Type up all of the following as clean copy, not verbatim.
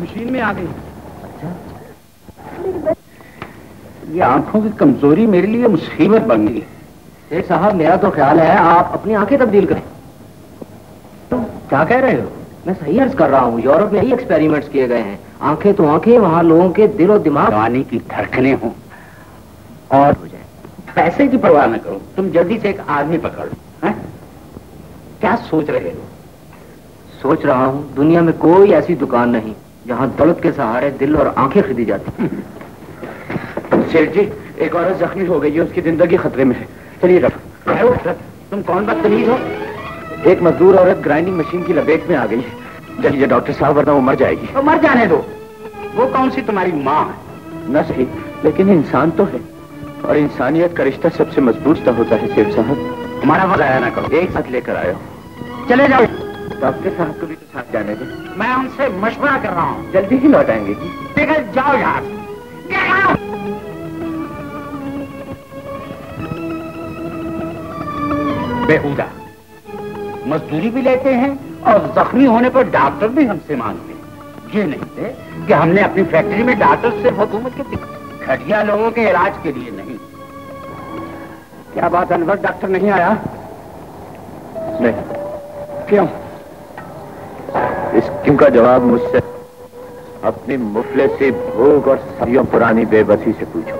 Machine में आ गई। अच्छा, ये आंखों की कमजोरी मेरे लिए मुसीबत बन गई। शेख साहब, मेरा तो ख्याल है आप अपनी आंखें तब्दील करें। तुम क्या कह रहे हो? मैं सही अर्ज कर रहा हूँ, यूरोप में यही एक्सपेरिमेंट्स किए गए हैं। आंखें तो आंखें, वहाँ लोगों के दिल और दिमाग जवानी की धड़कनें हों और हो जाए, पैसे की परवाह न करो, तुम जल्दी से एक आदमी पकड़ लो। क्या सोच रहे हो? सोच रहा हूँ दुनिया में कोई ऐसी दुकान नहीं जहाँ दौलत के सहारे दिल और आंखें खरीदी जाती। सेठ जी, एक औरत जख्मी हो गई है, उसकी जिंदगी खतरे में है। चलिए रख। तुम कौन बदतमीज हो? एक मजदूर औरत ग्राइंडिंग मशीन की लपेट में आ गई है। चलिए डॉक्टर साहब, वरना वो मर जाएगी। तो मर जाने दो। वो कौन सी तुम्हारी माँ है? न सही, लेकिन इंसान तो है, और इंसानियत का रिश्ता सबसे मजबूत होता है। सेठ साहब, हमारा वक्त आया ना करो, एक साथ लेकर आयो। चले जाओ। डॉक्टर साहब को भी तो साथ जाने दे। मैं उनसे मशवरा कर रहा हूँ, जल्दी ही लौट आएंगे जी। निकल जाओ यार। बेहुदा मजदूरी भी लेते हैं और जख्मी होने पर डॉक्टर भी हमसे मांगते हैं। ये नहीं थे कि हमने अपनी फैक्ट्री में डॉक्टर सिर्फ हुकूमत के घटिया लोगों के इलाज के लिए नहीं। क्या बात अनवर, डॉक्टर नहीं आया? नहीं। क्यों? इस क्यों का जवाब मुझसे अपनी मुफलिसी भूख और सदियों पुरानी बेबसी से पूछो।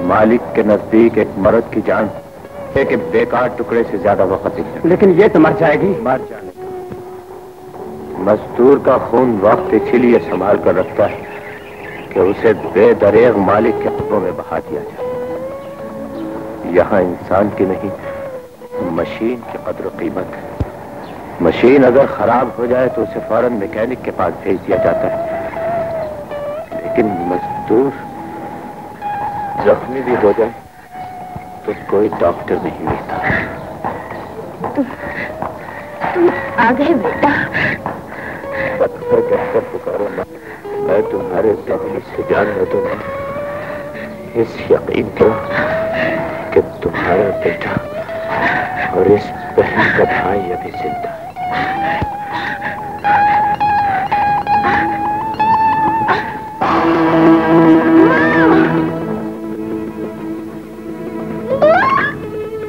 मालिक के नजदीक एक मर्द की जान एक बेकार टुकड़े से ज्यादा वक्त नहीं। लेकिन ये तो मर जाएगी। मर जाने का मजदूर का खून वक्त इसीलिए संभाल कर रखता है कि उसे बेदरेग मालिक के हाथों में बहा दिया जाए। यहाँ इंसान की नहीं, मशीन की कद्र कीमत है। मशीन अगर खराब हो जाए तो उसे फौरन मैकेनिक के पास भेज दिया जाता है, लेकिन मजदूर जख्मी भी हो जाए तो कोई डॉक्टर नहीं मिलता। तुम आ गए बेटा। पत्थर कहकर पुकारो ना, मैं तुम्हारे तकलीफ से जान न दूंगा। इस यकीन को कि तुम्हारा बेटा और इस बहन का भाई अभी जिंदा है।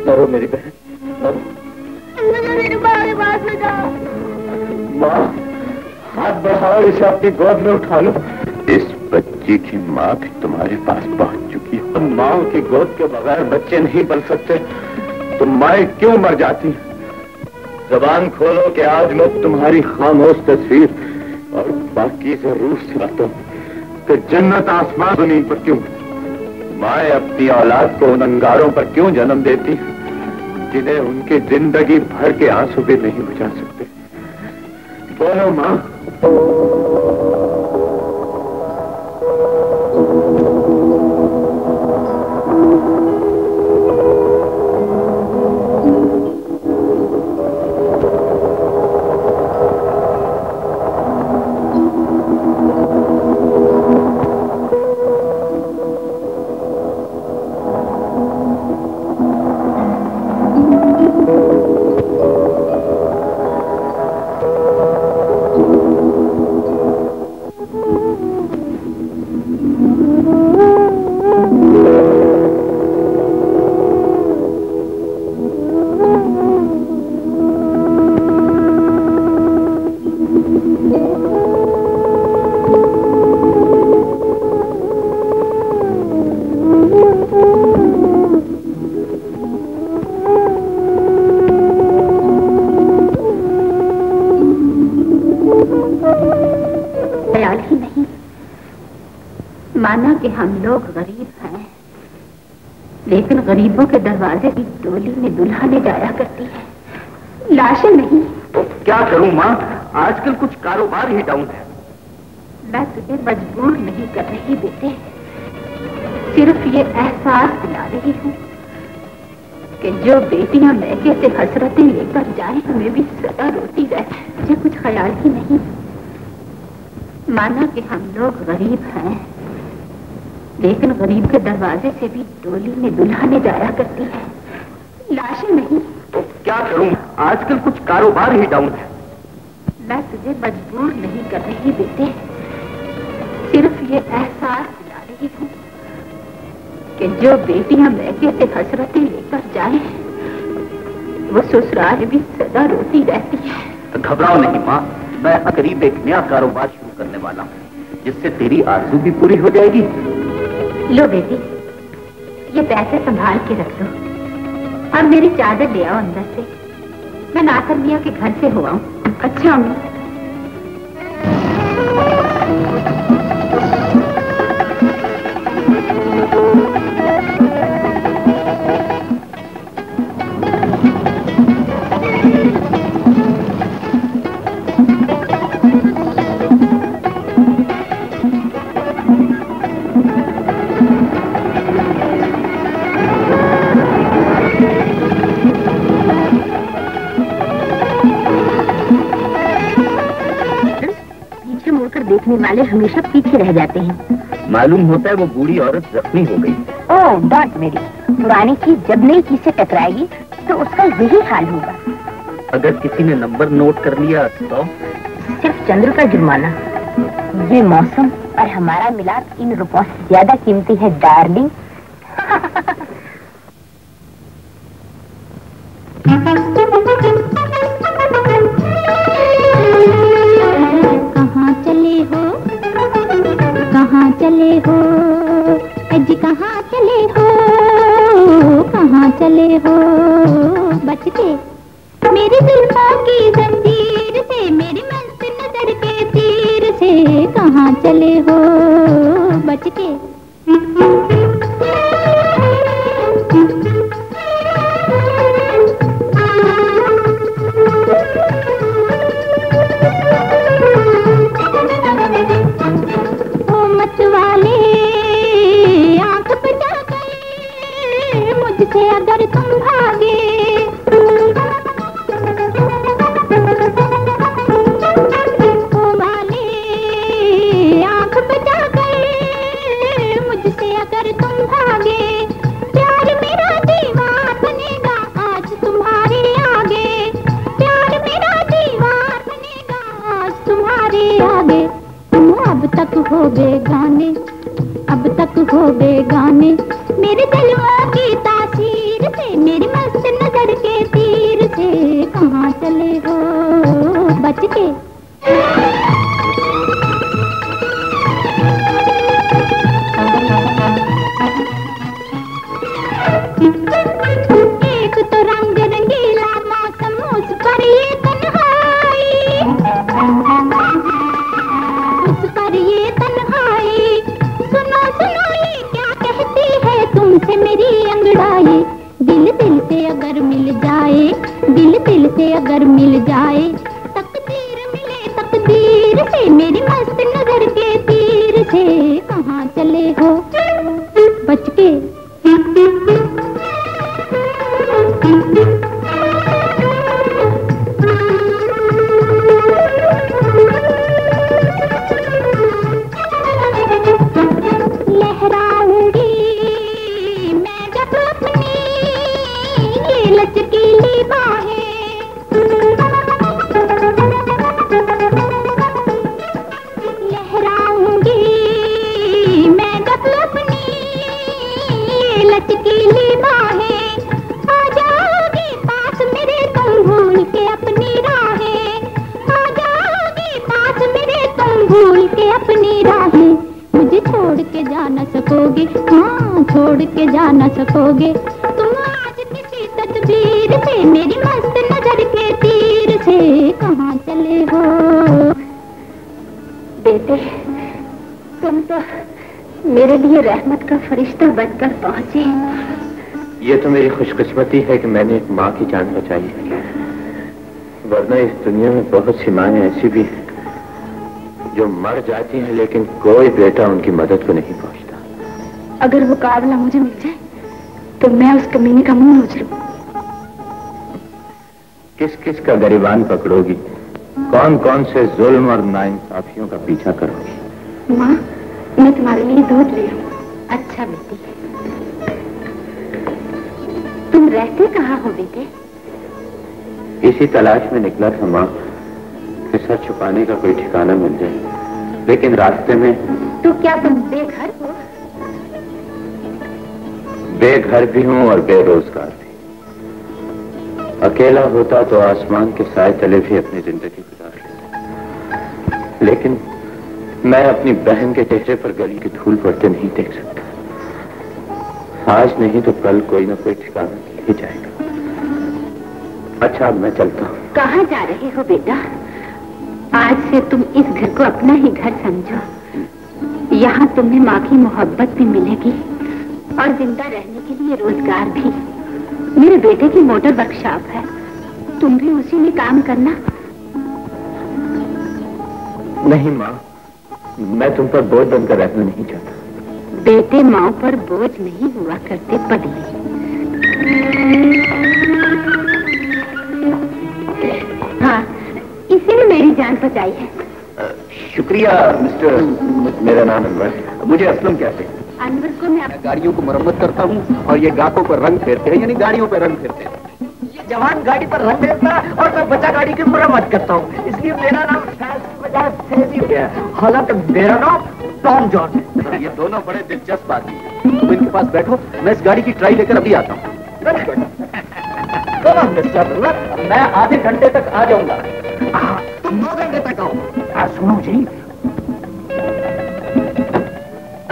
डरो मेरी बहन, मुझे मेरे माँ के पास ले जाओ। माँ, हाथ बढ़ाओ, इसे अपनी गोद में उठा लो। इस बच्ची की माँ भी तुम्हारे पास पहुंच चुकी है। तुम माँ की गोद के बगैर बच्चे नहीं बन सकते। तुम माए क्यों मर जाती? जबान खोलो कि आज मैं तुम्हारी खामोश तस्वीर और बाकी से रूह से आता हूँ कि जन्नत आसमान जमीन पर क्यों? माए अपनी औलाद को उन अंगारों पर क्यों जन्म देती जिन्हें उनकी जिंदगी भर के आंसू भी नहीं बुझा सकते? बोलो माँ। माना कि हम लोग गरीब हैं, लेकिन गरीबों के दरवाजे की डोली में दुल्हनें जाया करती है, लाशें नहीं। तो क्या करूं माँ, आजकल कुछ कारोबार ही डाउन है। मैं तुझे मजबूर नहीं कर रही बेटे, सिर्फ ये एहसास दिला रही हूँ कि जो बेटियां मैके से हसरतें लेकर जाए हमें भी सदा रोती रहे। मुझे कुछ ख्याल ही नहीं। माना कि हम लोग गरीब हैं, लेकिन गरीब के दरवाजे से भी डोली में दुल्हनें जाया करती है, लाशें नहीं। तो क्या करूं, आजकल कुछ कारोबार ही डाउन है। मैं तुझे मजबूर नहीं कर रही बेटे, सिर्फ ये एहसास दिला रही हूँ कि जो बेटियां मैके से हसरतें लेकर जाए वो ससुराल भी सदा रोती रहती है। घबराओ नहीं माँ, मैं करीब एक नया कारोबार शुरू करने वाला हूँ जिससे तेरी आरज़ू भी पूरी हो जाएगी। लो बेटी, ये पैसे संभाल के रख दो और मेरी चादर ले आओ अंदर से, मैं नासर मियाँ के घर से हो आऊं। अच्छा अम्मी। देखने वाले हमेशा पीछे रह जाते हैं। मालूम होता है वो बूढ़ी औरत जख्मी हो गई। ओह डॉट मेरी, पुरानी चीज जब नई चीज से टकराएगी तो उसका यही हाल होगा। अगर किसी ने नंबर नोट कर लिया तो सिर्फ चंद्र का जुर्माना। ये मौसम और हमारा मिलाप इन रुपयों से ज्यादा कीमती है डार्लिंग। कहाँ चले हो, कहाँ चले हो, अजी कहाँ चले हो, कहाँ चले हो, बच के मेरी जुल्फों की जंजीर से, मेरी मस्त नजर के तीर से, कहाँ चले हो, बच के। मुझसे अगर तुम भागे, ओ वाले आँख बचा गए, मुझसे अगर तुम भागे, प्यार मेरा दीवार बनेगा आज तुम्हारे आगे, प्यार मेरा दीवार बनेगा आज तुम्हारे आगे। तुम अब तक हो बेगाने, अब तक हो बेगाने, मेरे दिलवा की तासीर से, मेरी मस्त नजर के तीर से, कहाँ चले हो, बच के। एक तो रंग रंगीला मौसम, उस पर ये तन्हाई, उस पर ये तन्हाई, सुनो सुनो ये क्या कहती है तुमसे मेरी अंगड़ाई। दिल दिल से अगर मिल जाए, दिल दिल से अगर मिल जाए, तकदीर मिले तकदीर से, मेरी मस्त नजर के तीर से, कहाँ चले हो, बच के। लहराऊंगी मैं जब अपनी ये लचकीली बाहें, लहराऊंगी मैं जब अपनी ये लचकीली बाहें, आ जाओगी पास मेरे तुम भूल के अपनी राहें, आ जाओगी पास मेरे तुम भूल के अपनी राहें, मुझे छोड़ के जा न सकोगे, हाँ छोड़ के जा न सकोगे तुम आज किसी तस्वीर से, मेरी मस्त नजर के तीर से, कहाँ चले हो। बेटे, तुम तो मेरे लिए रहमत का फरिश्ता बनकर पहुंचे। ये तो मेरी खुशकिस्मती है कि मैंने एक माँ की जान बचाई है, वरना इस दुनिया में बहुत सी माँ ऐसी भी हैं जो मर जाती हैं लेकिन कोई बेटा उनकी मदद को नहीं पहुंचता। अगर वो काबला मुझे मिल जाए तो मैं उस कमीने का मुंह नोच लूं। किस किस का गरिबान पकड़ोगी, कौन कौन से जुल्म और नाइंसाफियों का पीछा करोगी। माँ, मैं तुम्हारे लिए दूध ले आऊं। अच्छा बेटी, तुम रहते कहाँ हो बेटे? इसी तलाश में निकला था माँ पैसा छुपाने का कोई ठिकाना मिल जाए, लेकिन रास्ते में। तो क्या तुम बेघर हो? बेघर भी हूं और बेरोजगार भी। अकेला होता तो आसमान के साए तले भी अपनी जिंदगी गुजार लेता, लेकिन मैं अपनी बहन के चेहरे पर गली की धूल पड़ते नहीं देख सकता। आज नहीं तो कल कोई ना कोई ठिकाना मिल ही जाएगा। अच्छा, अब मैं चलता हूँ। कहाँ जा रहे हो बेटा? आज से तुम इस घर को अपना ही घर समझो। यहाँ तुम्हें माँ की मोहब्बत भी मिलेगी और जिंदा रहने के लिए रोजगार भी। मेरे बेटे की मोटर वर्कशॉप है, तुम भी उसी में काम करना। नहीं माँ, मैं तुम पर बोझ बनकर रहना नहीं चाहता। बेटे माँ पर बोझ नहीं हुआ करते पगली। हाँ, इसी ने मेरी जान बचाई है। शुक्रिया मिस्टर। मेरा नाम अनवर। मुझे असलम कहते हैं। अनवर को मैं गाड़ियों को मरम्मत करता हूँ और ये गाकों पर रंग फेरते हैं, यानी गाड़ियों पर रंग फेरते हैं। ये जवान गाड़ी पर रंग फेरता है और मैं बच्चा गाड़ी की मरम्मत करता हूँ, इसलिए मेरा नाम हालांकि मेरा नाम टॉम जॉन है। ये दोनों बड़े दिलचस्प आदमी हैं। तुम इनके पास बैठो, मैं इस गाड़ी की ट्राई लेकर अभी आता हूँ। मैं आधे घंटे तक आ जाऊंगा। तुम 2 घंटे तक आओ। सुनो जी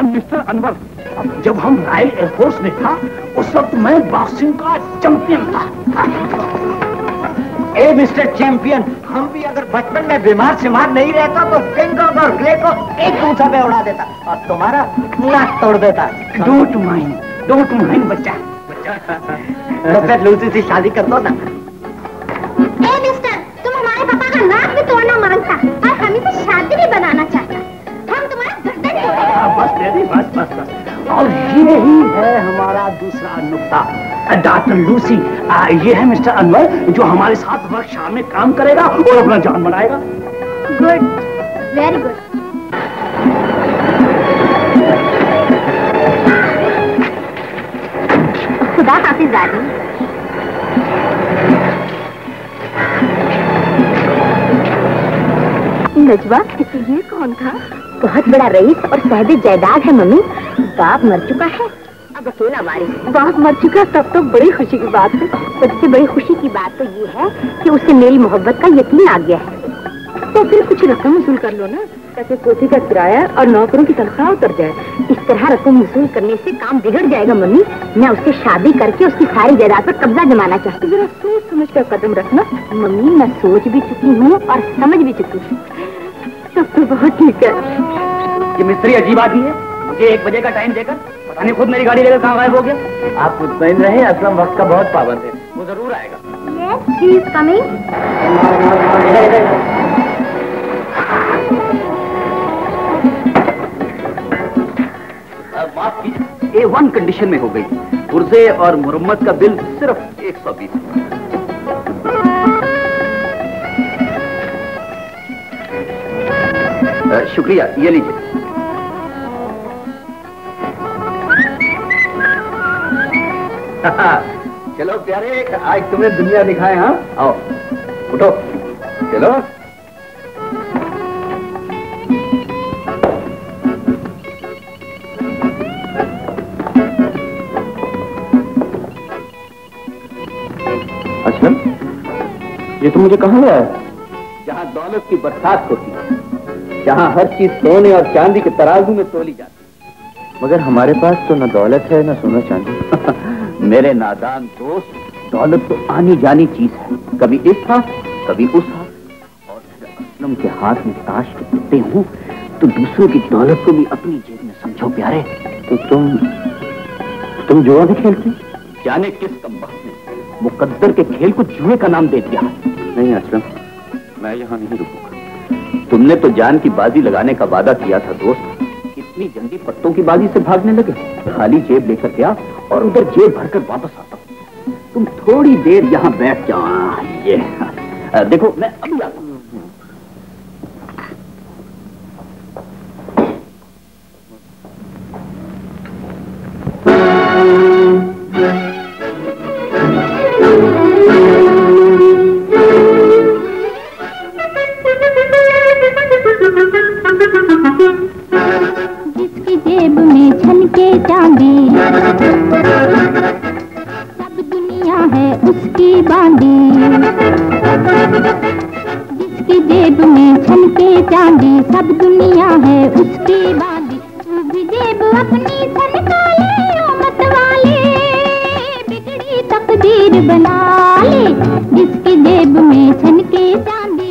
मिस्टर अनवर, जब हम रॉयल एयरफोर्स में था उस वक्त मैं बॉक्सिंग का चैंपियन था। ए मिस्टर चैंपियन, हम भी अगर बचपन में बीमार सिमार नहीं रहता तो किंग और क्ले को एक दूसरे पे उड़ा देता और तुम्हारा नाक तोड़ देता। डोंट माइंड बच्चा। तो फिर लूसी से शादी कर दो ना। ए मिस्टर, तुम हमारे पापा का नाक भी तोड़ना मांगता और हमें से शादी भी बनाना चाहता। हम तुम्हारा गर्दन बस बेबी, बस। और यही है हमारा दूसरा नुक्ता। डॉक्टर लूसी, ये है मिस्टर अनवर जो हमारे साथ वर्कशॉप में काम करेगा और अपना जान बनाएगा। Good, very good. खुदा हाफिज दादी। नजवा, ये कौन था? बहुत बड़ा रईस और साहिब जायदाद है मम्मी। बाप मर चुका है, अब अकेला वारिस। बाप मर चुका तब तो बड़ी खुशी की बात है। सबसे बड़ी खुशी की बात तो ये है कि उससे मेरी मोहब्बत का यकीन आ गया है। तो फिर कुछ रकम वसूल कर लो ना, ताकि कोठी का किराया और नौकरों की तनख्वाह उतर जाए। इस तरह रकम वसूल करने से काम बिगड़ जाएगा मम्मी। मैं उससे शादी करके उसकी सारी जायदाद पर कब्जा जमाना चाहती हूँ। जरा सोच समझ कर कदम रखना मम्मी। मैं सोच भी चुकी हूँ और समझ भी चुकी हूँ। सब तो बहुत ठीक है। ये मिस्त्री अजीब आदमी है, मुझे 1 बजे का टाइम देकर पता नहीं खुद मेरी गाड़ी लेकर कहाँ गायब हो गया। आप मुतमईन रहे, असलम वक्त का बहुत पाबंद है, वो जरूर आएगा। Yes, he is coming. माफ कीजिए, A1 कंडीशन में हो गई। पुर्जे और मुरम्मत का बिल सिर्फ 120। शुक्रिया, ये लीजिए। चलो प्यारे, आज तुम्हें दुनिया दिखाए। हाँ, आओ उठो, चलो। असलम, ये तो मुझे कहाँ लाया? जहाँ दौलत की बरसात होती है, जहाँ हर चीज सोने और चांदी के तराजू में तोली जाती है। मगर हमारे पास तो न दौलत है न सोना चांदी। मेरे नादान दोस्त, दौलत तो आनी जानी चीज है, कभी इस हाथ कभी उस हाथ। और असलम के हाथ में ताश के पत्ते हूँ तो दूसरों की दौलत को भी अपनी जेब में समझो प्यारे। तो तुम जुआ भी खेलते? जाने किस कमबख्त ने मुकद्दर के खेल को जुए का नाम दे दिया। नहीं असलम, मैं यहाँ नहीं रुकूंगा। तुमने तो जान की बाजी लगाने का वादा किया था दोस्त, इतनी जल्दी पत्तों की बाजी से भागने लगे? खाली जेब लेकर गया और उधर जेब भरकर वापस आता हूँ। तुम थोड़ी देर यहाँ बैठ जाओ। ये देखो, मैं अभी आता हूँ। चांदी, सब दुनिया है उसकी बांधी। जिसकी जेब में छनके चांदी, सब दुनिया है उसकी बांधी। तू भी जेब अपनी छनका ले ओ मत वाले, बिगड़ी तकदीर बना ले। जिसकी जेब में छनके चांदी।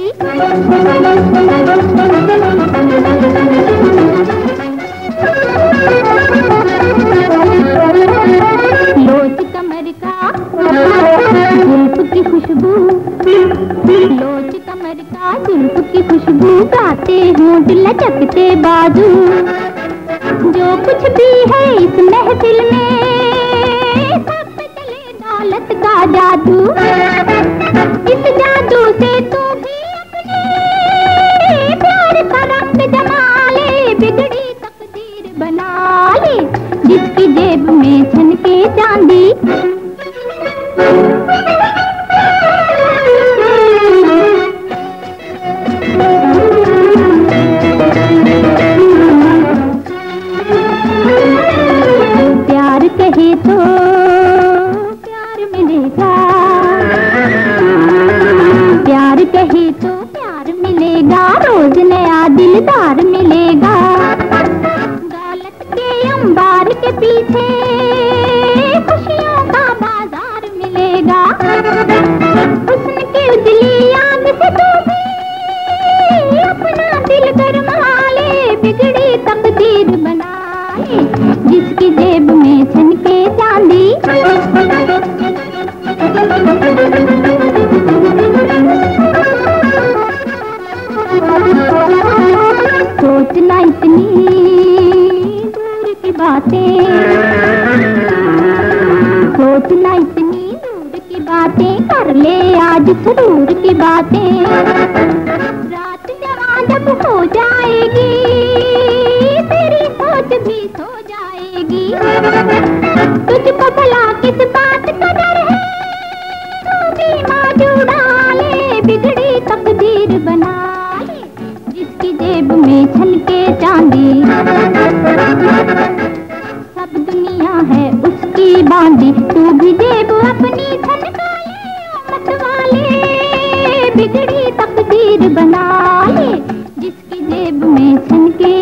लोच कमर का जुल्फ की खुशबू, लोच कमर का जुल्फ की खुशबू, गाते होंठ लचकते बाजू। जो कुछ भी है इस महफिल में, सब पे चले दौलत का जादू। इस जादू से तू भी अपने प्यार का रंग जमा ले, बिगड़ी तकदीर बना ले। जिसकी जेब में छनके चांदी। प्यार कहे तो प्यार मिलेगा, प्यार कहे तो प्यार मिलेगा, रोज नया दिलदार मिलेगा। दौलत के अंबार के पीछे खुशियों का बाजार मिलेगा। हुस्न की उजली आग से तू भी अपना दिल गरमा ले, बिगड़ी तकदीर बना ले। जिसकी जेब में छनके चांदी। सोचना इतनी दूर की बातें, सोचना इतनी दूर की बातें, कर ले आज सुरूर की बातें। रात जवां जब हो जाएगी, तेरी सोच भी सो जाएगी। तुझको भला किस बात का डर है, तू भी मौजू डाले, बिगड़ी तकदीर बना ले। जिसकी जेब में छनके चांदी, सब दुनिया है उसकी बांधी। तू भी जेब अपनी छनका ले ओ मत वाले, बिगड़ी तकदीर बना ले। जिसकी जेब में छनके।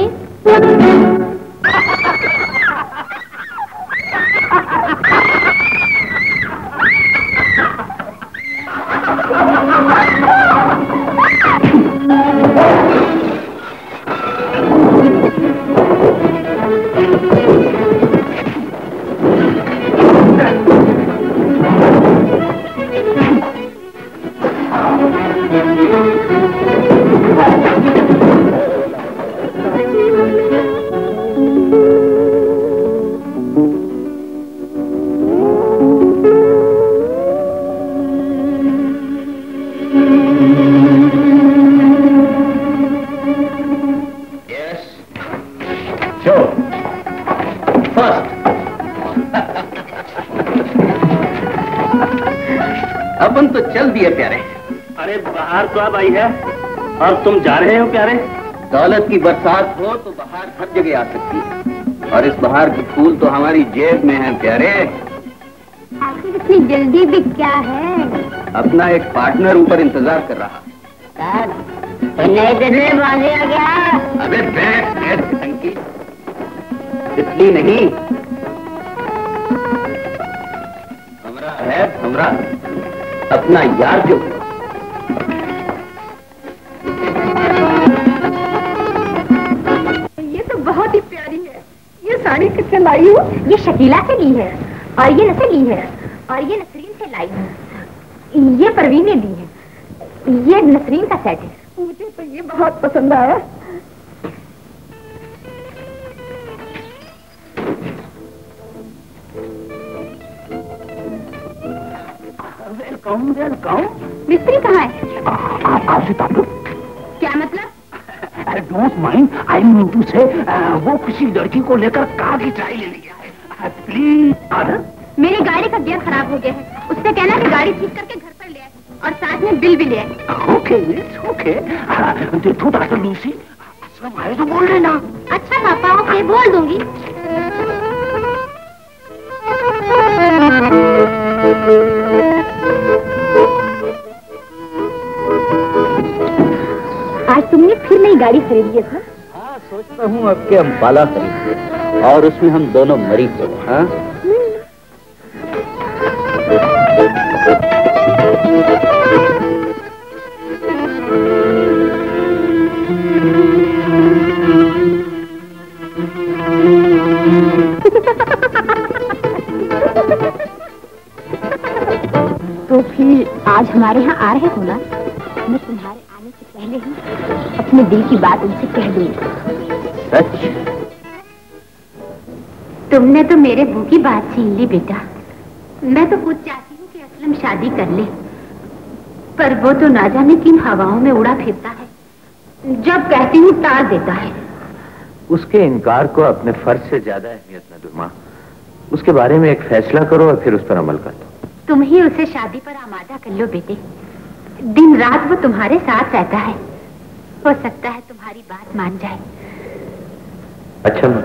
अपन तो चल दिए प्यारे। अरे बाहर तो अब आई है और तुम जा रहे हो प्यारे। दौलत की बरसात हो तो बाहर हर जगह आ सकती है, और इस बाहर के फूल तो हमारी जेब में है प्यारे। आखिर इतनी जल्दी भी क्या है? अपना एक पार्टनर ऊपर इंतजार कर रहा। नए दिल्ली बांधे आ गया। अबे बैठ टंकी, इसलिए नहीं, हमरा है हमरा, अपना यार जो। ये तो बहुत ही प्यारी है। ये साड़ी किससे लाई हो? ये शकीला से ली है, और ये नसे ली है, और ये नसरीन से लाई है। ये परवीन ने दी है। ये नसरीन का सेट है। मुझे तो ये बहुत पसंद आया। Welcome welcome. मिस्त्री कहाँ है? आप कहाँ से ताल्लुक? क्या मतलब? अरे don't mind, I mean to say वो किसी लड़की को लेकर कार की ट्राई लेने गया है। Please order. मेरी गाड़ी का गियर खराब हो गया है। उससे कहना कि गाड़ी ठीक करके घर पर ले आए, और साथ में बिल भी ले आए। Okay miss okay. देखो डॉक्टर लूसी, आश्रम आए तो बोल देना। अच्छा पापा, ओके बोल दूंगी। आज तुमने फिर नई गाड़ी खरीदी है सर? हाँ, सोचता हूँ अब के अम्बाला खरीद और उसमें हम दोनों मरीज हो। हाँ, तो फिर आज हमारे यहाँ आ रहे हो ना? मैं तुम्हारे आने से पहले ही अपने दिल की बात उनसे कह दूंगी। सच? तुमने तो मेरे मुंह की बात छीन ली बेटा। मैं तो खुद चाहती हूँ कि असलम शादी कर ले, पर वो तो ना जाने किन हवाओं में उड़ा फिरता है। जब कहती हूँ टाल देता है। उसके इनकार को अपने फर्ज से ज्यादा अहमियत न दो माँ। उसके बारे में एक फैसला करो और फिर उस पर अमल कर दो। तुम ही उसे शादी पर आमादा कर लो बेटे। दिन रात वो तुम्हारे साथ रहता है, हो सकता है तुम्हारी बात मान जाए। अच्छा माँ।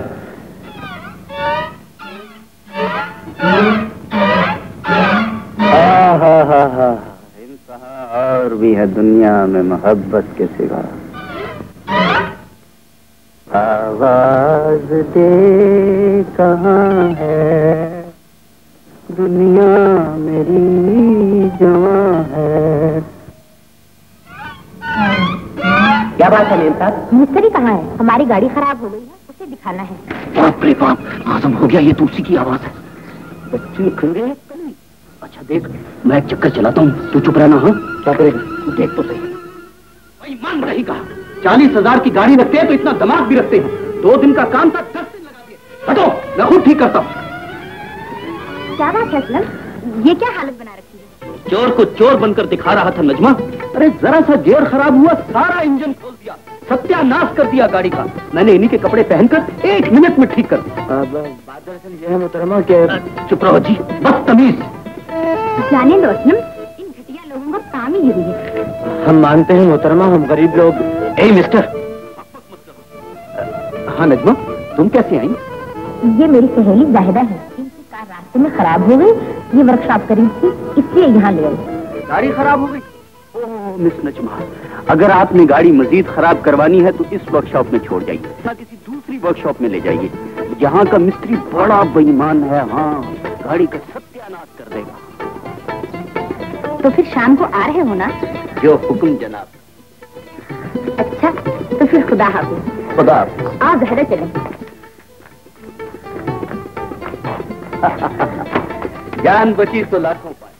हा इंतहा और भी है दुनिया में मोहब्बत के सिवा। आवाज दे कहाँ है दुनिया मेरी जवां है। क्या बात है मेरे साथ? मिस्त्री कहाँ है? हमारी गाड़ी खराब हो गई है, उसे दिखाना है। बाप रे बाप, आजम हो गया, ये तुलसी की आवाज है। बच्चे खिल गए। अच्छा देख, मैं एक चक्कर चलाता हूँ, तू चुप रहना। हाँ, क्या करेगा? तू देख तो सही। भाई मान रही कहा 40,000 की गाड़ी रखते हैं तो इतना दिमाग भी रखते हैं। 2 दिन का काम था, 10 दिन लगा दिए। हटो, मैं खुद ठीक करता हूँ। क्या बात है असलम, ये क्या हालत बना रखी है? चोर को चोर बनकर दिखा रहा था नजमा। अरे जरा सा गियर खराब हुआ, सारा इंजन खोल दिया, सत्यानाश कर दिया गाड़ी का। मैंने इन्हीं के कपड़े पहनकर 1 मिनट में ठीक कर दिया। बात दरअसल ये है मोहतरमा के। चुप रहो जी, बदतमीज। जाने दो असलम, इन घटिया लोगों का काम ही यही है। हम मानते हैं मोहतरमा, हम गरीब लोग। ए मिस्टर, हाँ नजमा, तुम कैसे आई? ये मेरी सहेली जाहिदा है, इनकी कार रास्ते में खराब हो गई। ये वर्कशॉप करीब थी, इसलिए यहाँ ले आई। गाड़ी खराब हो गई? ओह मिस नजमा, अगर आपने गाड़ी मजीद खराब करवानी है तो इस वर्कशॉप में छोड़ जाइए या किसी दूसरी वर्कशॉप में ले जाइए। यहाँ का मिस्त्री बड़ा बेईमान है। हाँ, गाड़ी का सत्यानाश कर देगा। तो फिर शाम को आ रहे हो ना? जो हुक्म जनाब। अच्छा, तो फिर खुदा हाफिज। खुदा आओ जहरा चलें। जान बची तो लाखों पाए।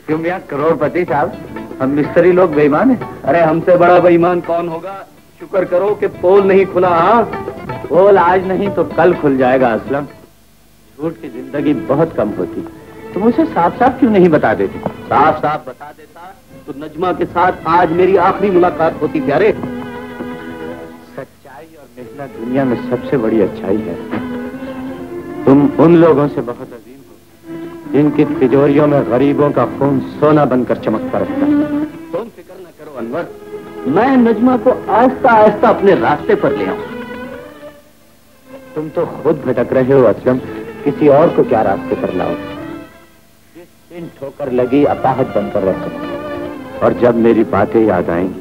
क्यों मियां करोड़पति साहब, हम मिस्त्री लोग बेईमान हैं? अरे हमसे बड़ा बेईमान कौन होगा? शुक्र करो कि पोल नहीं खुला। हाँ, पोल आज नहीं तो कल खुल जाएगा असलम। झूठ की जिंदगी बहुत कम होती। तुम उसे साफ साफ क्यों नहीं बता देती? साफ साफ बता देता तो नजमा के साथ आज मेरी आखिरी मुलाकात होती। प्यारे, सच्चाई और मेहनत दुनिया में सबसे बड़ी अच्छाई है। तुम उन लोगों से बहुत अजीम हो जिनकी तिजोरियों में गरीबों का खून सोना बनकर चमकता रहता है। तुम फिक्र न करो अनवर, मैं नजमा को आहिस्ता आहिस्ता अपने रास्ते पर ले आऊं। तुम तो खुद भटक रहे हो असलम, किसी और को क्या रास्ते पर लाओ? जिस दिन ठोकर लगी अपाहज बनकर रह सकते। और जब मेरी बातें याद आएंगी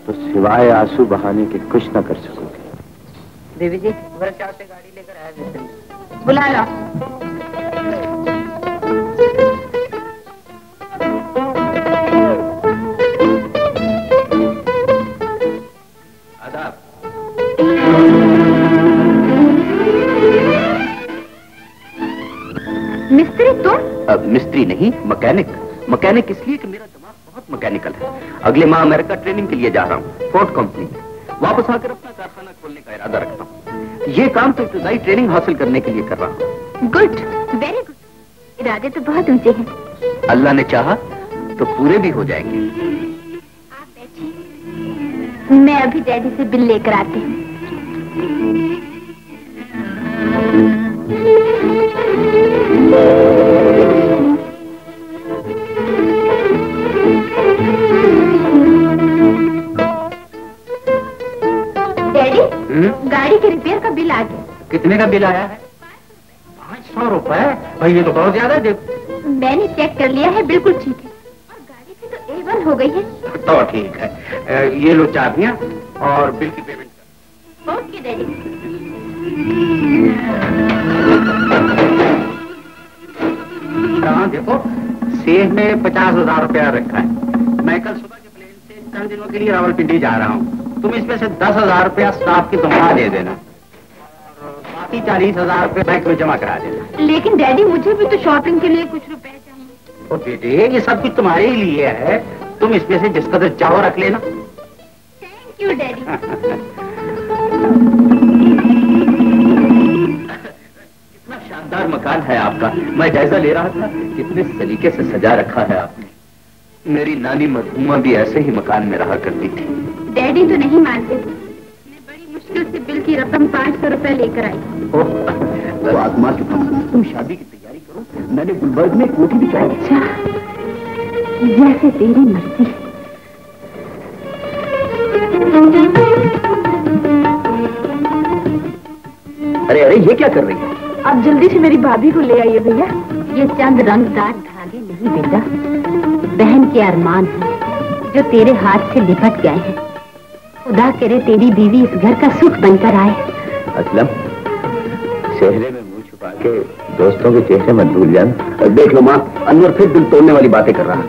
तो सिवाय आंसू बहाने के कुछ न कर सकोगे। देवी जी, वर्कशॉप से गाड़ी लेकर आया मिस्त्री। बुला लो। आदाब। मिस्त्री तुम? मिस्त्री नहीं, मैकेनिक। मैकेनिक इसलिए कि मेरा दिमाग बहुत मैकेनिकल है। अगले माह अमेरिका ट्रेनिंग के लिए जा रहा हूँ, फोर्ड कंपनी में। वापस आकर अपना कारखाना खोलने का इरादा रखता हूँ। ये काम तो इब्तदाई ट्रेनिंग हासिल करने के लिए कर रहा हूँ। Good, very good. इरादे तो बहुत ऊंचे हैं। अल्लाह ने चाहा तो पूरे भी हो जाएंगे। आप बैठिए, मैं अभी डैडी से बिल लेकर आती हूँ। डैडी, गाड़ी के रिपेयर का बिल आ गया। कितने का बिल आया है? 5 100 रुपए? भाई ये तो बहुत ज्यादा है। देखो मैंने चेक कर लिया है, बिल्कुल ठीक है। और गाड़ी भी तो A1 हो गई है। तो ठीक है, ये लो चाबियां और बिल की पेमेंट कर। Okay daddy. हाँ देखो, सेफ में 50,000 रुपया रखा है। मैं कल सुबह के प्लेन से चंद दिनों के लिए रावलपिंडी जा रहा हूँ। तुम इसमें से 10,000 रुपया स्टाफ की तनख्वाह दे देना और बाकी 40,000 रुपये बैंक में जमा करा देना। लेकिन डैडी मुझे भी तो शॉपिंग के लिए कुछ रुपए चाहिए। तो बेटे ये सब कुछ तुम्हारे ही लिए है, तुम इसमें से जिस कदर चाहो रख लेना। Thank you daddy. कितना शानदार मकान है आपका। मैं जायजा ले रहा था, कितने सलीके से सजा रखा है आपने। मेरी नानी मरहूमा भी ऐसे ही मकान में रहा करती थी। डैडी तो नहीं मानते। मैं बड़ी मुश्किल से बिल की रकम 500 रुपए लेकर आई। तो आत्मा के पास तुम शादी की तैयारी करो, मैंने गुलबर्ग में कोठी भी चाहिए। अच्छा, जैसे तेरी मर्जी। अरे अरे ये क्या कर रही है? अब जल्दी से मेरी भाभी को ले आइए भैया। ये चंद रंगदार धागे नहीं बेटा, बहन के अरमान हैं जो तेरे हाथ से लिपट गए हैं। खुदा करे तेरी बीवी इस घर का सुख बनकर आए। असलम, चेहरे में मुंह छुपा के दोस्तों के चेहरे मत भूल जाना। देख लो माँ, अनवर फिर दिल तोड़ने वाली बातें कर रहा है।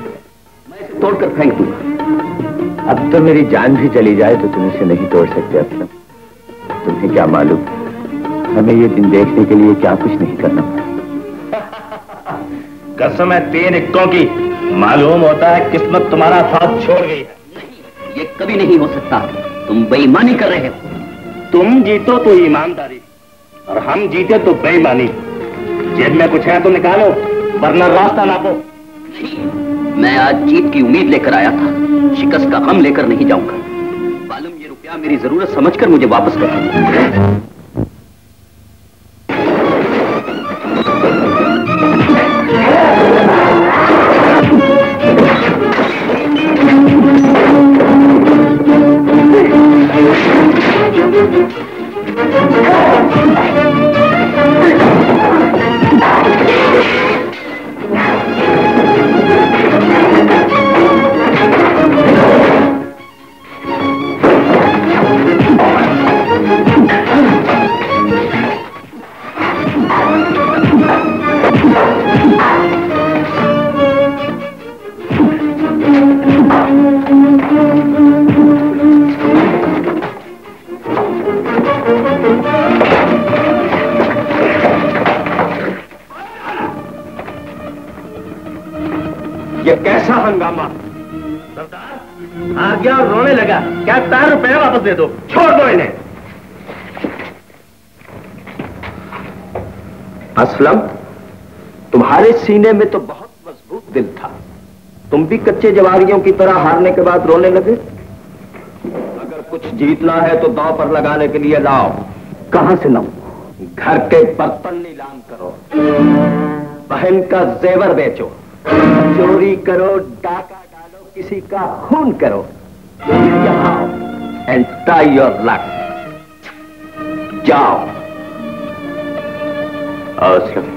मैं इसे तोड़कर फेंक दूंगा। अब तो मेरी जान भी चली जाए तो तुम इसे नहीं तोड़ सकते असलम। तुम्हें क्या मालूम, हमें ये दिन देखने के लिए क्या कुछ नहीं करना। कसम है 3 इक्कों की, मालूम होता है किस्मत तुम्हारा साथ छोड़ गई है। नहीं, ये कभी नहीं हो सकता। तुम बेईमानी कर रहे हो। तुम जीतो तो ईमानदारी और हम जीते तो बेईमानी। जेब में कुछ है तो निकालो, वरना रास्ता नापो। नहीं, मैं आज जीत की उम्मीद लेकर आया था, शिकस्त का गम लेकर नहीं जाऊंगा। मालूम ये रुपया मेरी जरूरत समझकर मुझे वापस कर। ये कैसा हंगामा? सरदार आ गया और रोने लगा। क्या 4 रुपए वापस दे दो, छोड़ दो इन्हें। असलम, तुम्हारे सीने में तो बहुत मजबूत दिल था। तुम भी कच्चे जवारियों की तरह हारने के बाद रोने लगे। अगर कुछ जीतना है तो दांव पर लगाने के लिए लाओ। कहां से लाऊं? घर के बर्तन नीलाम करो, बहन का जेवर बेचो, चोरी करो, डाका डालो, किसी का खून करो। And try your luck. जाओ। असलम,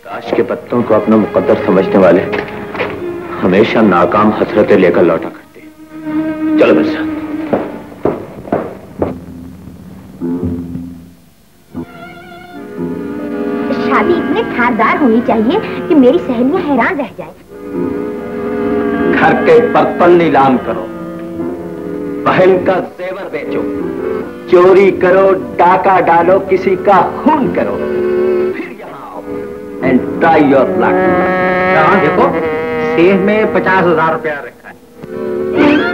ताश के पत्तों को अपना मुकद्दर समझने वाले हमेशा नाकाम हसरतें लेकर लौटा करते हैं। चलो मेरे साथ। शादी इतनी धारदार होनी चाहिए कि मेरी सहेलियां हैरान रह जाएं। घर के बर्तन नीलाम करो, बहन का जेवर बेचो, चोरी करो, डाका डालो, किसी का खून करो, फिर यहाँ आओ एंड ट्राई योर लक। हाँ देखो, सेफ में 50,000 रुपया रखा है।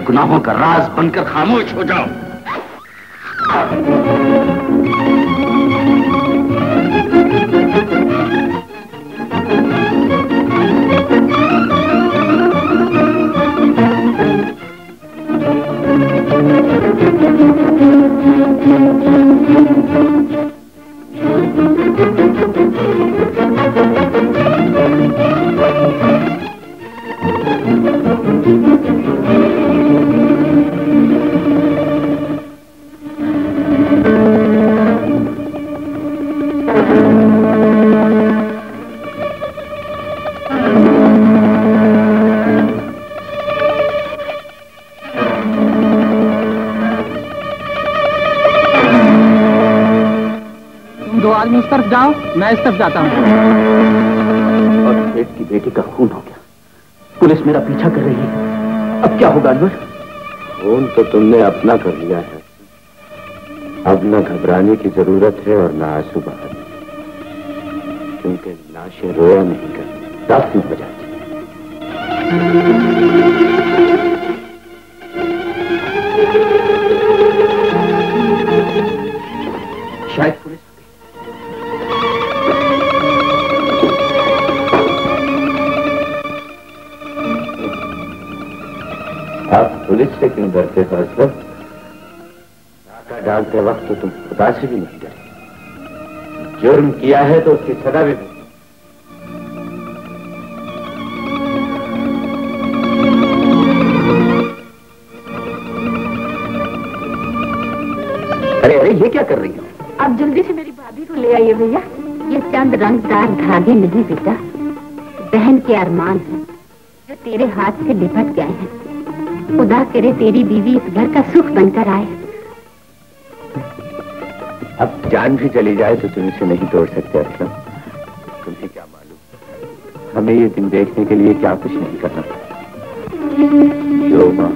गुनाहों का राज बनकर खामोश हो जाओ। इस तरफ जाओ, मैं इस तरफ जाता हूँ। और सेठ की बेटी का खून हो गया, पुलिस मेरा पीछा कर रही है, अब क्या होगा अनवर? खून तो तुमने अपना कर लिया है, अब न घबराने की जरूरत है और न आंसू बहाने, क्योंकि लाशें रोया नहीं करती, दास्ती बजाती। शायद पुलिस आप पुलिस से क्यों डरते हो असलम? डाका डालते वक्त तो तुम खुदा से भी नहीं डरे। जुर्म किया है तो उसकी सजा भी नहीं। अरे अरे ये क्या कर रही हो? अब जल्दी से मेरी भाभी को ले आइए भैया। ये चंद रंगदार धागे नहीं बेटा, बहन के अरमान है जो तेरे हाथ से लिपट गए हैं। खुदा करे तेरी बीवी इस घर का सुख बनकर आए। अब जान भी चली जाए तो तुम इसे नहीं तोड़ सकते असलम। तुम्हें क्या मालूम हमें ये दिन देखने के लिए क्या कुछ नहीं करना पड़ा। जो माँ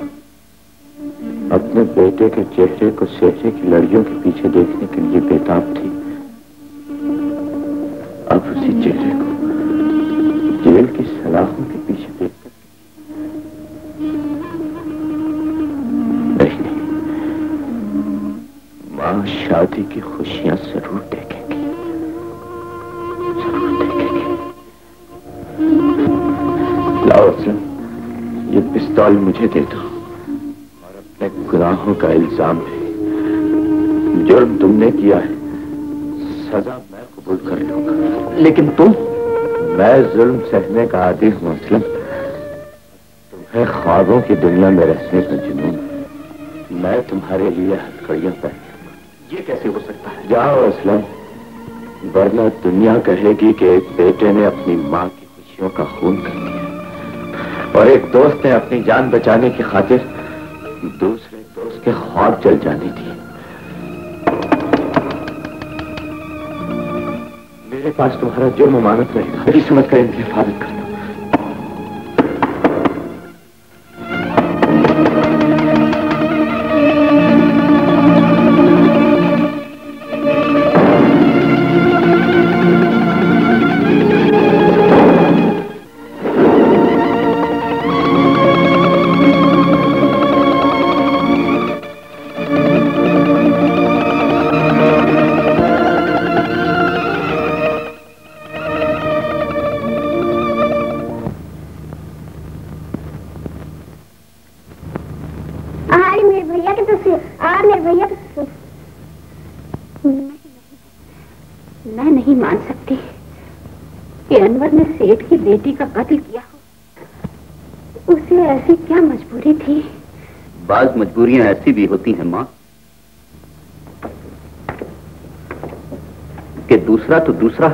अपने बेटे के चेहरे को सेठे की लड़कियों के पीछे देखने के लिए बेताब थी, अब उसी चेहरे को जेल की सलाखों के पीछे देखकर माँ शादी की खुशियां जरूर देखेंगी, जरूर देखेंगी। लाओ असलम, ये पिस्तौल मुझे दे दो और अपने गुनाहों का इल्जाम है। जुर्म तुमने किया है, सजा मैं कबूल कर लूंगा। लेकिन तुम? मैं जुल्म सहने का आदी हूं असलम। तुम्हें ख्वाबों की दुनिया में रहने का जुनून, मैं तुम्हारे लिए हथकड़ियां पहन। ये कैसे हो सकता है? जाओ असलम, वरना दुनिया कहेगी कि एक बेटे ने अपनी माँ की खुशियों का खून कर दिया और एक दोस्त ने अपनी जान बचाने की खातिर दूसरे दोस्त के ख्वाब जल जाने दिए। मेरे पास तुम्हारा जुर्म अमानत रहेगा, मेरी समझ कर इनकी हिफाजत करना। से आ मेरे भैया। मैं नहीं मान सकती कि अनवर ने सेठ की बेटी का कत्ल किया हो। उसे ऐसी क्या मजबूरी थी? बाज मजबूरियां ऐसी भी होती हैं माँ कि दूसरा तो दूसरा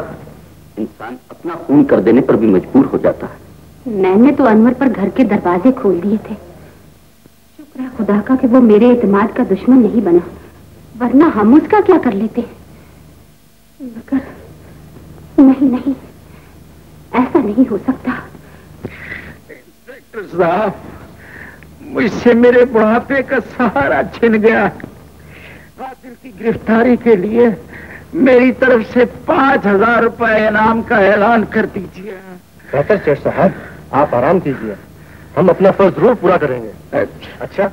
इंसान अपना खून कर देने पर भी मजबूर हो जाता है। मैंने तो अनवर पर घर के दरवाजे खोल दिए थे। शुक्र है खुदा का कि वो मेरे एतमाद का दुश्मन नहीं बना, वरना हम उसका क्या कर लेते। मगर नहीं नहीं, ऐसा नहीं हो सकता। इंस्पेक्टर साहब, मुझसे मेरे बुढ़ापे का सहारा छिन गया। कातिल की गिरफ्तारी के लिए मेरी तरफ से 5,000 रुपए इनाम का ऐलान कर दीजिए। बेहतर सेठ साहब, आप आराम कीजिए, हम अपना फर्ज जरूर पूरा करेंगे। अच्छा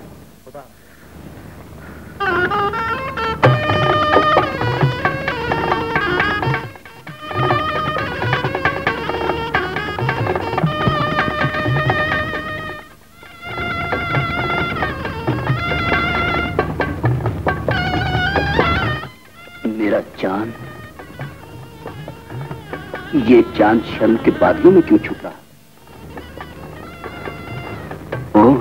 मेरा चांद, ये चांद शर्म के बादलों में क्यों छुप रहा? ओह,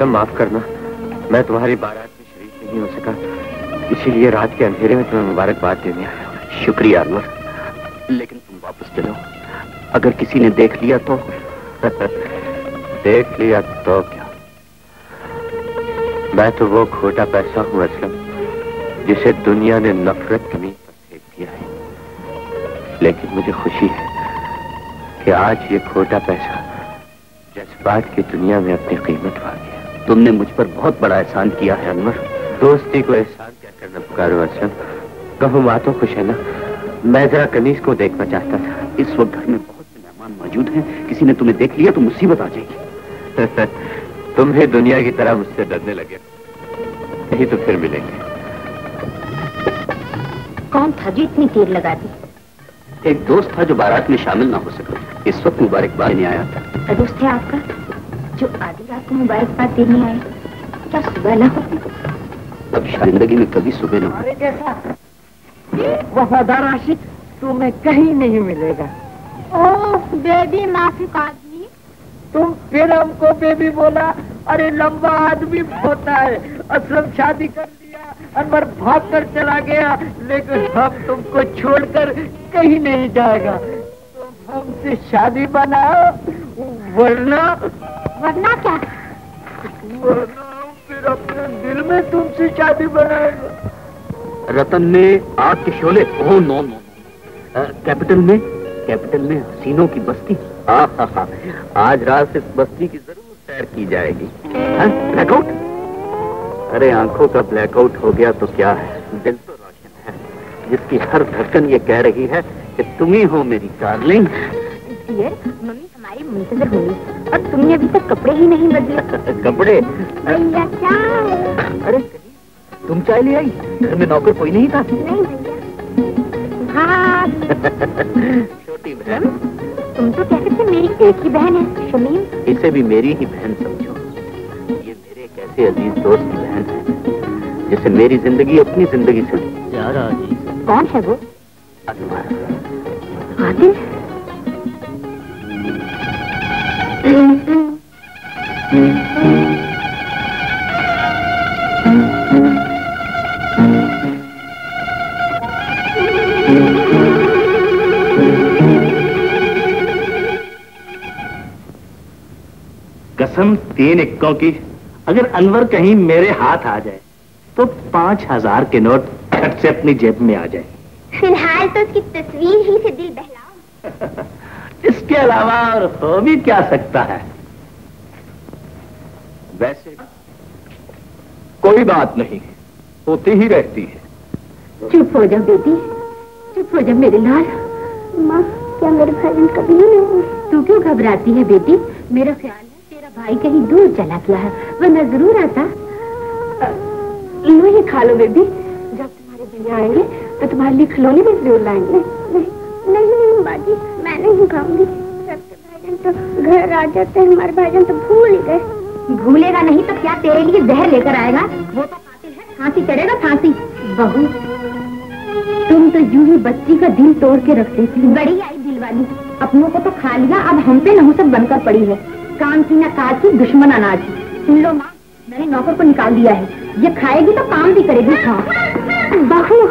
माफ करना, मैं तुम्हारी बारात में शरीक नहीं हो सका, इसीलिए रात के अंधेरे में तुम्हें मुबारकबाद देने आया हूं। शुक्रिया अनवर, लेकिन तुम वापस चलो। अगर किसी ने देख लिया तो? देख लिया तो क्या? मैं तो वो खोटा पैसा हूं असलम, जिसे दुनिया ने नफरत की नींव पर फेंक दिया है। लेकिन मुझे खुशी है कि आज ये खोटा पैसा जज्बात की दुनिया में अपनी कीमत पा गया। तुमने मुझ पर बहुत बड़ा एहसान किया है अनवर। दोस्ती को एहसान क्या करना पुकारो असलम, कहूँ बातों खुश है ना। मैं जरा कनीज को देखना चाहता था। इस वक्त घर में बहुत से मेहमान मौजूद हैं, किसी ने तुम्हें देख लिया तो मुसीबत आ जाएगी। तुम भी दुनिया की तरह मुझसे डरने लगे, यही तो फिर मिलेंगे। कौन था जो इतनी देर लगा दी? एक दोस्त था जो बारात में शामिल ना हो सका, इस वक्त मुबारकबाद देने आया था। दोस्त है आपका जो आधी रात को मुबारकबाद देने आए? क्या सुबह ना होती? अब जिंदगी में कभी सुबह न हो। जैसा वफादार आशिक तुम्हें कहीं नहीं मिलेगा। ओह बेबी नाफिक आदमी, तुम फिर हमको बेबी बोला। अरे लंबा आदमी होता है। असलम शादी कर लिया, अनवर भाग कर चला गया, लेकिन हम तुमको छोड़कर कहीं नहीं जाएगा। तुम हमसे शादी बनाओ, वरना क्या? वरना फिर अपने दिल में तुमसे शादी बनाएगा। रतन में आग के शोले। Oh no no. कैपिटल में हसीनों की बस्ती। आज रात इस बस्ती की जरूर सैर की जाएगी। ब्लैकआउट? अरे आंखों का ब्लैकआउट हो गया तो क्या है, दिल तो रोशन है, जिसकी हर धड़कन ये कह रही है कि तुम ही हो मेरी डार्लिंग। डियर, मम्मी हमारी मुंतजर होगी और तुमने अभी तक कपड़े ही नहीं बदले। कपड़े? भैया चाय। अरे तुम चाय ले आई? घर में नौकर कोई नहीं था? नहीं भैया। हाँ छोटी बहन, तुम तो कहते थे मेरी एक ही बहन है शमीम। इसे भी मेरी ही बहन समझो। ये मेरे एक ऐसे अजीज दोस्त की बहन है जिसे मेरी जिंदगी अपनी जिंदगी से प्यारा अजीज। कौन है वो? अनवर। आदिल? कसम 3 इक्कों की, अगर अनवर कहीं मेरे हाथ आ जाए तो 5000 के नोट खट से अपनी जेब में आ जाए। फिलहाल तो उसकी तस्वीर ही से दिल बहलाओ। इसके अलावा और हो भी क्या सकता है? वैसे कोई बात नहीं, होती ही रहती है। चुप हो जा बेटी, चुप हो जा मेरे लाल। माँ, क्या मेरे भाईजान कभी नहीं होंगे? तू क्यों घबराती है बेटी? मेरा ख्याल है तेरा भाई कहीं दूर चला गया है, वरना जरूर आता। लो ये खा लो बेटी, जब तुम्हारे भैया आएंगे तो तुम्हारे लिए खिलौने भी जरूर लाएंगे। नहीं बाजी, मैं नहीं खाऊंगी। सबके भाईजान तो घर आ जाते हैं, हमारे भाईजान तो भूल ही गए। भूलेगा नहीं तो क्या तेरे लिए जहर लेकर आएगा? वो तो कातिल है, फांसी चढ़ेगा फांसी। बहू, तुम तो यूं ही बच्ची का दिल तोड़ के रखती थी। बड़ी आई दिल वाली, अपनों को तो खा लिया, अब हम पे नहुसत बनकर पड़ी है। काम की न काज की, दुश्मन अनाज की। सुन लो माँ, मैंने नौकर को निकाल दिया है, ये खाएगी तो काम भी करेगी। हाँ बहू,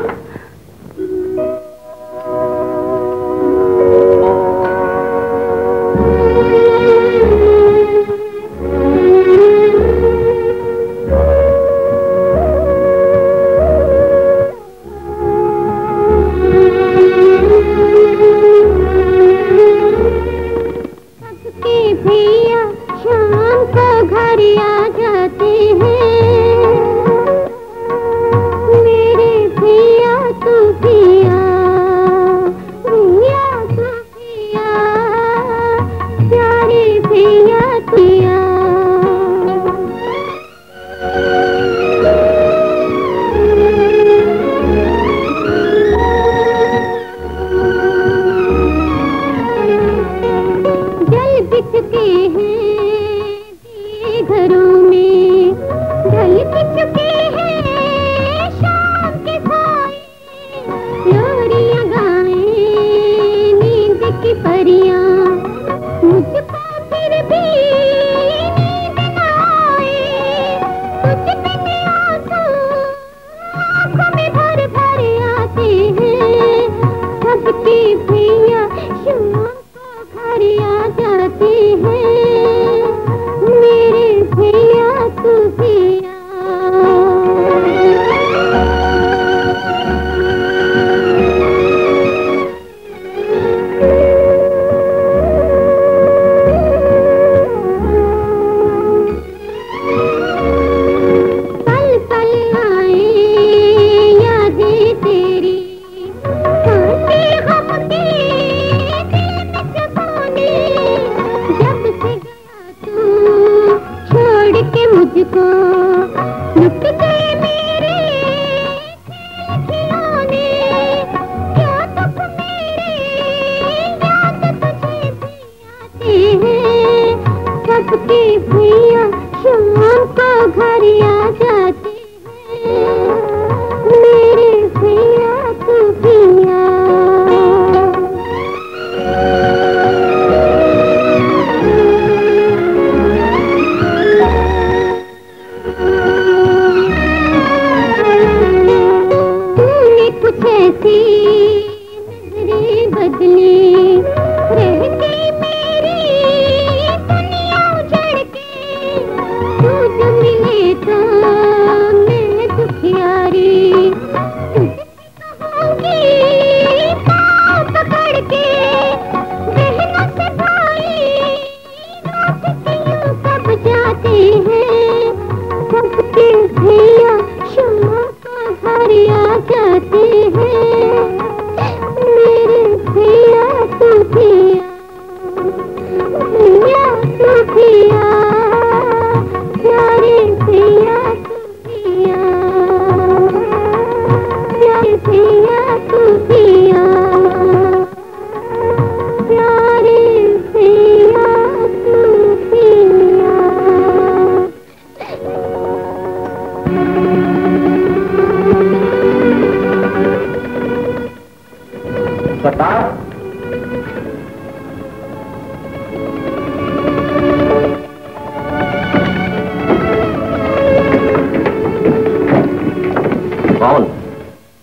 कौन?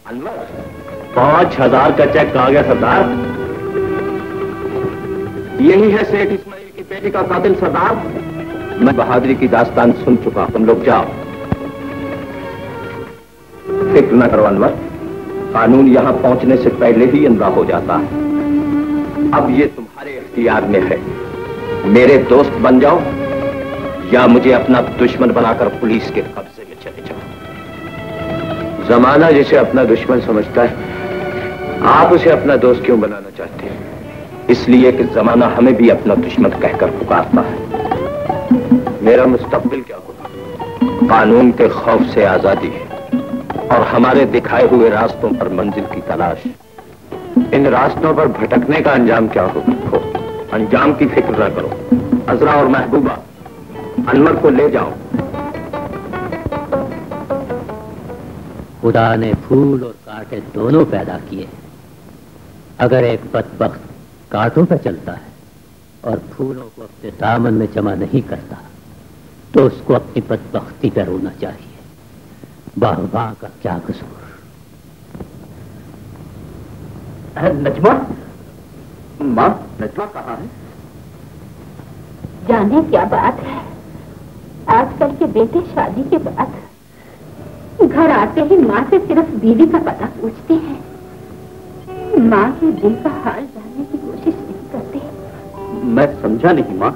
अनवर। 5000 का चेक आ गया सरदार। यही है सेठ इस्माइल की बेटी का कातिल सरदार। मैं बहादुरी की दास्तान सुन चुका, तुम लोग जाओ। फिक्र न करो अनवर, कानून यहां पहुंचने से पहले ही अंधा हो जाता है। अब ये तुम्हारे इख्तियार में है, मेरे दोस्त बन जाओ या मुझे अपना दुश्मन बनाकर पुलिस के कब्जे में चले जाओ। जमाना जिसे अपना दुश्मन समझता है, आप उसे अपना दोस्त क्यों बनाना चाहते हैं? इसलिए कि जमाना हमें भी अपना दुश्मन कहकर पुकारता है। मेरा मुस्तकबिल क्या होगा? कानून के खौफ से आजादी है और हमारे दिखाए हुए रास्तों पर मंजिल की तलाश। इन रास्तों पर भटकने का अंजाम क्या होगा? अंजाम की फिक्र न करो। अजरा और महबूबा, अनवर को ले जाओ। खुदा ने फूल और कांटे दोनों पैदा किए। अगर एक बदबख्त कांटों पर चलता है और फूलों को अपने दामन में जमा नहीं करता तो उसको अपनी बदबख्ती पर रोना चाहिए। वाह वाह का क्या कसूर। नजमा, माँ, नजमा कहाँ है? जाने क्या बात है, आजकल के बेटे शादी के बाद घर आते ही माँ से सिर्फ बीवी का पता पूछते हैं। माँ के दिल का हाल जानने की कोशिश नहीं करते। मैं समझा नहीं माँ।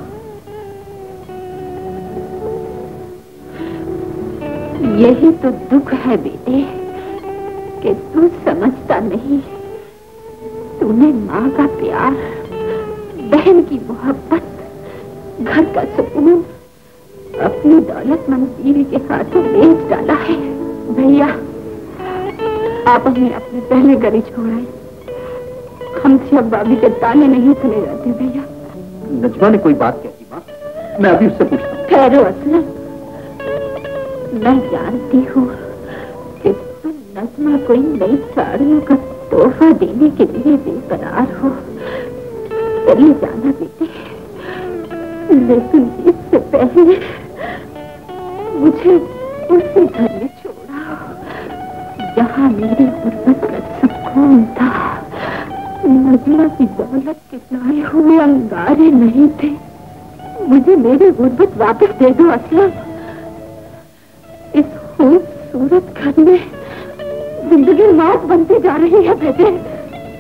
यही तो दुख है बेटे कि तू समझता नहीं। तूने माँ का प्यार, बहन की मोहब्बत, घर का सुकून अपनी दौलतमंद बीवी के हाथों बेच डाला है। भैया, आप हमें अपने पहले घर ही छोड़ाए। हमसे अब भाभी के ताने नहीं सुने जाते। भैया, नजमा ने कोई बात कहती माँ? मैं अभी उससे पूछता हूँ। ठहरो असलम, मैं जानती हूँ कि तुम नजमा कोई नई साड़ियों का तोहफा देने के लिए बेकरार हो। चलिए जाना बेटे, लेकिन इससे पहले मुझे उसी घर में छोड़ा जहाँ मेरी गुर्बत का सुकून था। नजमा की दौलत के लाए हुए अंगारे नहीं थे। मुझे मेरी गुर्बत वापस दे दो असलम। इस खूबसूरत घर में जिंदगी मौत बनती जा रही है बेटे।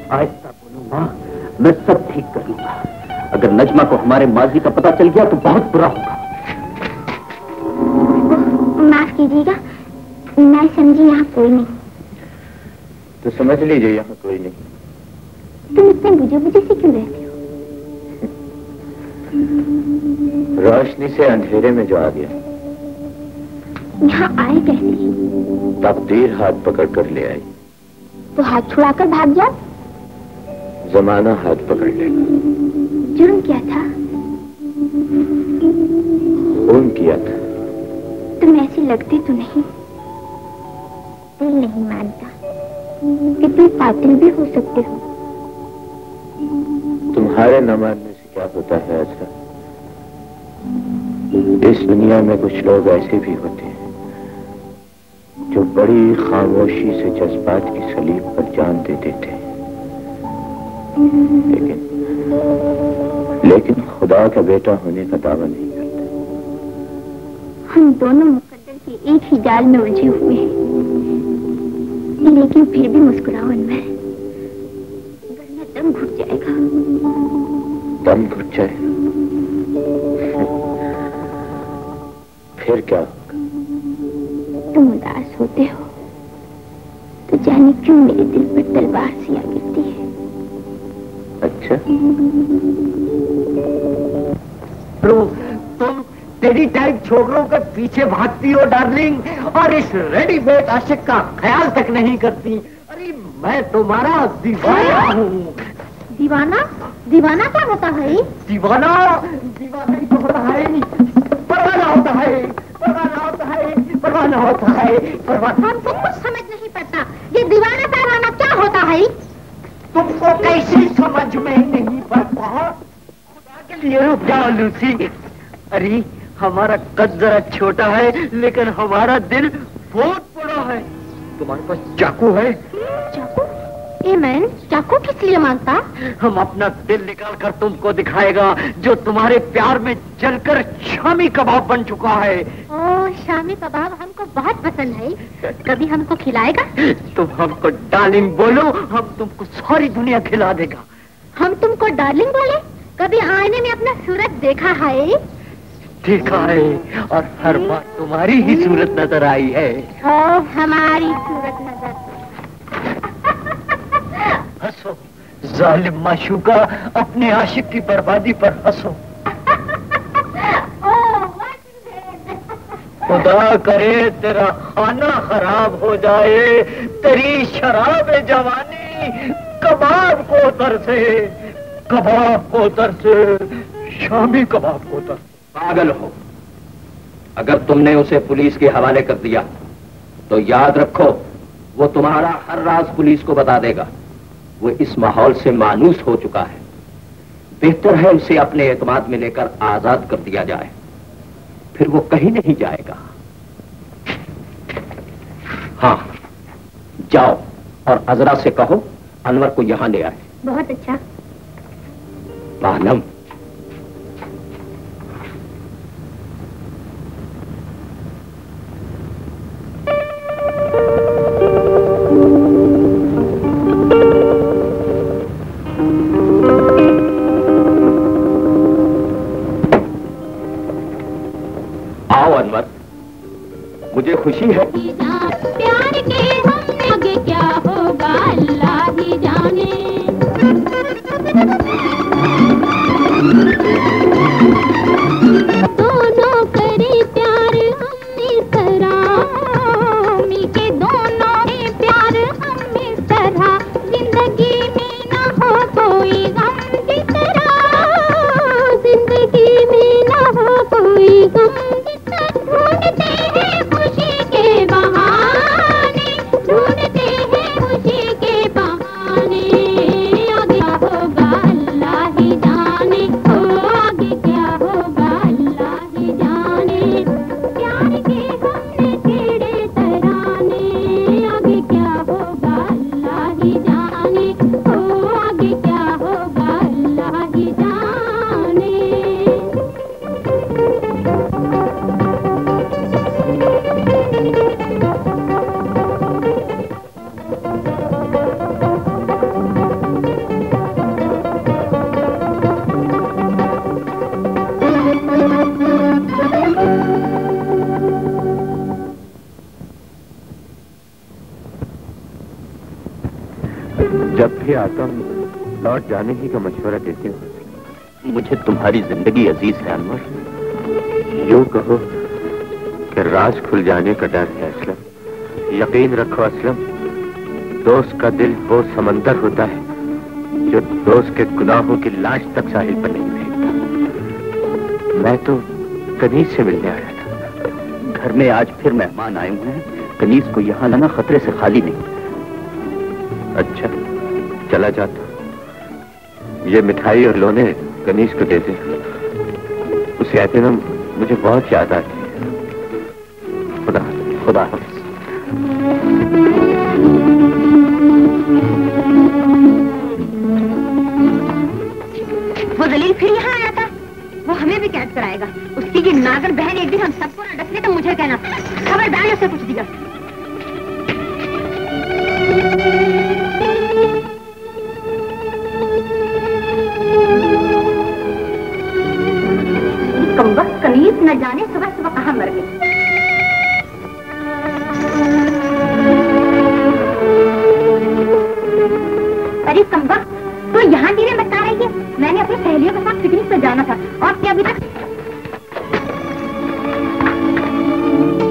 आहिस्ता बोलो माँ, मैं सब ठीक कर लूंगा। अगर नजमा को हमारे माजी का पता चल गया तो बहुत बुरा होगा। माफ कीजिएगा, मैं समझी यहाँ कोई नहीं। तो समझ लीजिए यहाँ कोई नहीं। तुम इतने बुझे बुझे से क्यों रहते हो? रोशनी से अंधेरे में जो आ गया। यहाँ आए कैसे? तकदीर हाथ पकड़ कर ले आई। तो हाथ छुड़ाकर भाग जाओ। जमाना हाथ पकड़ लेगा। जुर्म क्या था? खून किया था। तुम ऐसी लगती तो नहीं। दिल नहीं मानता कि तुम कातिल भी हो सकते हो। तुम्हारे न मानने से क्या होता है अजरा? इस दुनिया में कुछ लोग ऐसे भी होते हैं जो बड़ी खामोशी से जज्बात की सलीब पर जान दे देते हैं, लेकिन खुदा का बेटा होने का दावा नहीं करते। हम दोनों मुकद्दर के एक ही जाल में उलझे हुए हैं, लेकिन फिर भी मुस्कुराओ अनवर, वरना दम घुट जाएगा। दम घुट जाए फिर क्या होगा? तुम उदास होते हो तो जाने क्यों मेरे दिल पर तलवार सी आ गिरती है। अच्छा, तुम टेडी टाइप छोकरों के पीछे भागती हो डार्लिंग, और इस रेडीमेड आशिक का ख्याल तक नहीं करती। अरे मैं तुम्हारा दीवाना हूँ। दीवाना? दीवाना क्या होता है? दीवाना दीवाना ही तो होता है। परवाना होता है, परवाना होता है, परवाना होता है, परवाना। हमको कुछ समझ नहीं पड़ता, ये दीवाना परवाना क्या होता है? तुमको कैसे समझ में नहीं पड़ता? खुदा के लिए रुक जाओ लूसी। अरे हमारा कद जरा छोटा है, लेकिन हमारा दिल बहुत बड़ा है। तुम्हारे पास चाकू है? चाकू? एमन, चाकू किस लिए मांगता? हम अपना दिल निकाल कर तुमको दिखाएगा, जो तुम्हारे प्यार में जलकर शामी कबाब बन चुका है। ओह, शामी कबाब हमको बहुत पसंद है, कभी हमको खिलाएगा? तुम हमको डार्लिंग बोलो, हम तुमको सारी दुनिया खिला देगा। हम तुमको डार्लिंग बोले? कभी आईने में अपना सूरत देखा है? देखा है, और हर बार तुम्हारी ही सूरत नजर आई है। ओह, हमारी सूरत नजर। हंसो जालिम माशूका, अपने आशिक की बर्बादी पर हंसो। खुदा करे तेरा खाना खराब हो जाए, तेरी शराब जवानी कबाब को तरसे, कबाब को तरसे, शामी कबाब को तरसे। पागल हो, अगर तुमने उसे पुलिस के हवाले कर दिया तो याद रखो, वो तुम्हारा हर राज पुलिस को बता देगा। वो इस माहौल से मानूस हो चुका है, बेहतर है उसे अपने एतमाद में लेकर आजाद कर दिया जाए, फिर वो कहीं नहीं जाएगा। हाँ, जाओ और अजरा से कहो अनवर को यहां ले आए। बहुत अच्छा। मालम, आओ अनवर, मुझे खुशी है। प्यार के आगे क्या होगा अल्लाह ही जाने। दोनों करे प्यार हम इस तरह, मिलके दोनों के प्यार हम इस तरह, जिंदगी में ना हो कोई गम जिस तरह, जिंदगी में ना हो कोई गम जिस तरह। ढूंढते हैं खुशी के बहाने, ढूंढते हैं खुशी के बहाने, आगे क्या होगा अल्लाह ही जाने, ओ आगे क्या होगा अल्लाह ही जाने। प्यार के हमने छेड़े तराने, आगे क्या होगा अल्लाह ही जाने, ओ आगे क्या होगा अल्लाह ही जाने। जब भी आता हूँ लौट जाने ही का मशवरा देती हूँ। मुझे तुम्हारी जिंदगी अजीज है अनवर। यूं कहो कि राज खुल जाने का डर है असलम। यकीन रखो असलम, दोस्त का दिल वो समंदर होता है जो दोस्त के गुनाहों की लाश तक साहिल पर नहीं फेंकता। मैं तो कनीज से मिलने आया था। घर में आज फिर मेहमान आए हुए हैं। कनीज को यहाँ लाना खतरे से खाली नहीं। अच्छा, चला जाता। ये मिठाई और लोने कनीज को दे दे। उसे कहते ना मुझे बहुत याद आती है। खुदा खुदा हाफिज। वो दलील फिर यहाँ आया था, वो हमें भी कैद कराएगा। उसकी की नागर बहन एक दिन हम सबको न डसने तो मुझे कहना, खबरदार ने उसे कुछ दिया। कमबख्त कनीज न जाने सुबह सुबह कहाँ मर गई। अरे कमबख्त, तो यहाँ धीरे बता रही है। मैंने अपनी सहेलियों के साथ पिकनिक पे जाना था और क्या अभी तक।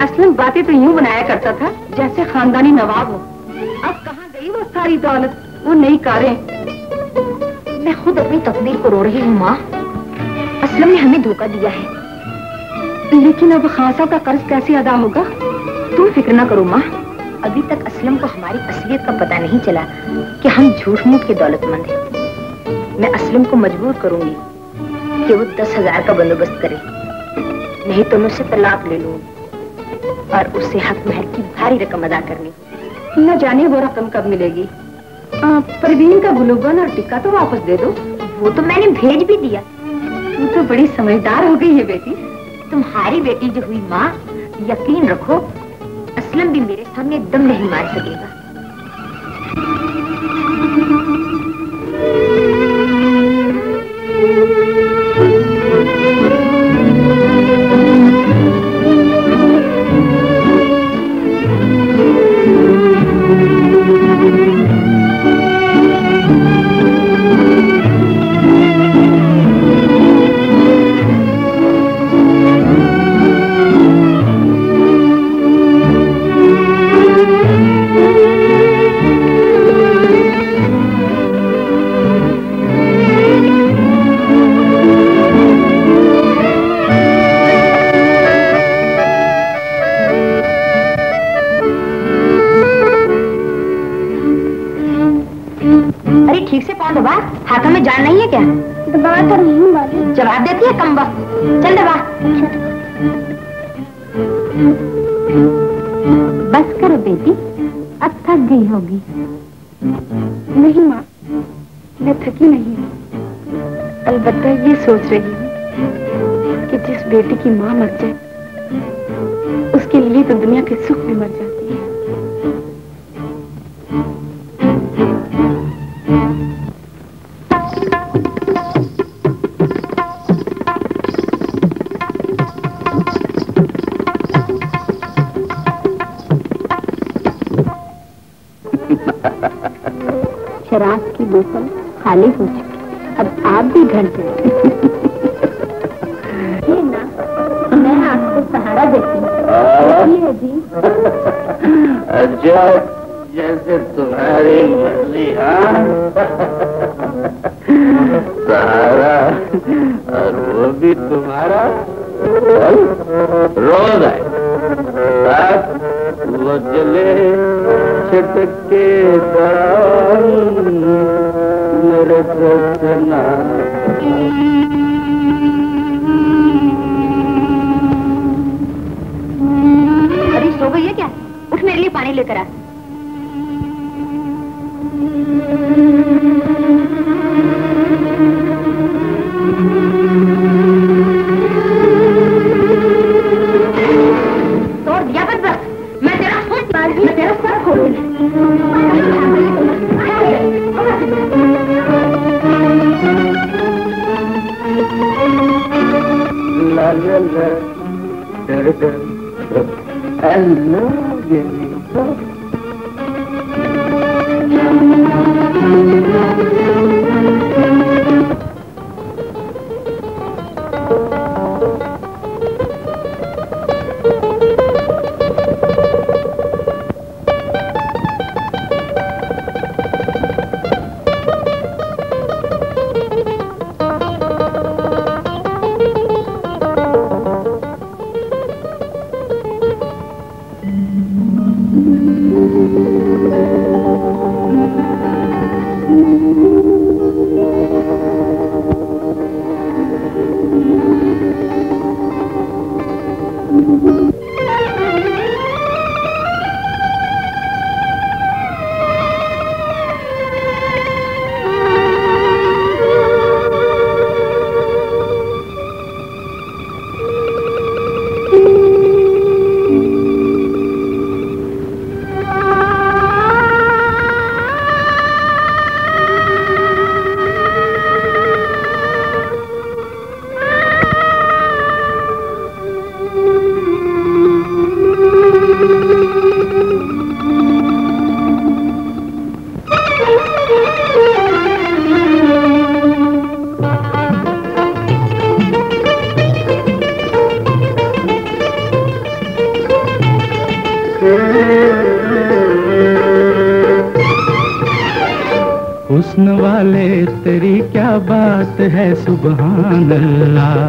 असलम बातें तो यूं बनाया करता था जैसे खानदानी नवाब हो। अब कहाँ गई वो सारी दौलत, वो नई कारें। मैं खुद अपनी तकदीर को रो रही हूँ माँ। असलम ने हमें धोखा दिया है, लेकिन अब खासा का कर्ज कैसे अदा होगा? तुम फिक्र ना करो माँ। अभी तक असलम को हमारी असलियत का पता नहीं चला कि हम झूठ मूठ के दौलतमंद हैं। मैं असलम को मजबूर करूंगी कि वो 10,000 का बंदोबस्त करे, नहीं तो मैं उससे तलाक ले लूंगी और उससे हक महर की भारी रकम अदा करनी। न जाने वो रकम कब मिलेगी। परवीन का ग्लूगन और टिक्का तो वापस दे दो। वो तो मैंने भेज भी दिया। तू तो बड़ी समझदार हो गई है बेटी। तुम्हारी बेटी जो हुई माँ, यकीन रखो असलम भी मेरे सामने दम नहीं मार सकेगा। हाथों में जान नहीं है क्या? दबा तो नहीं हूँ बाजी। जवाब देती है कम वक्त। चल दबा। बस करो बेटी, अब थक गई होगी। नहीं माँ, मैं थकी नहीं हूँ। अलबत्ता ये सोच रही हूँ कि जिस बेटी की माँ मर जाए उसके लिए तो दुनिया के सुख भी मर जाती है। शराब की बोतल खाली हो चुकी, अब आप भी घर चले। ये ना, मैं आपको सहारा देती हूँ जी। अच्छा, जैसे तुम्हारी मर्जी। हाँ, सहारा, और वो भी तुम्हारा रोज आए। वो चले छिटक के मेरे सजना। अभी सो गई है क्या? उठ, मेरे लिए पानी लेकर आ। तोड़ दिया बस, मैं तेरा सर खोल दूंगी। हुस्न वाले तेरी क्या बात है सुबहान अल्लाह।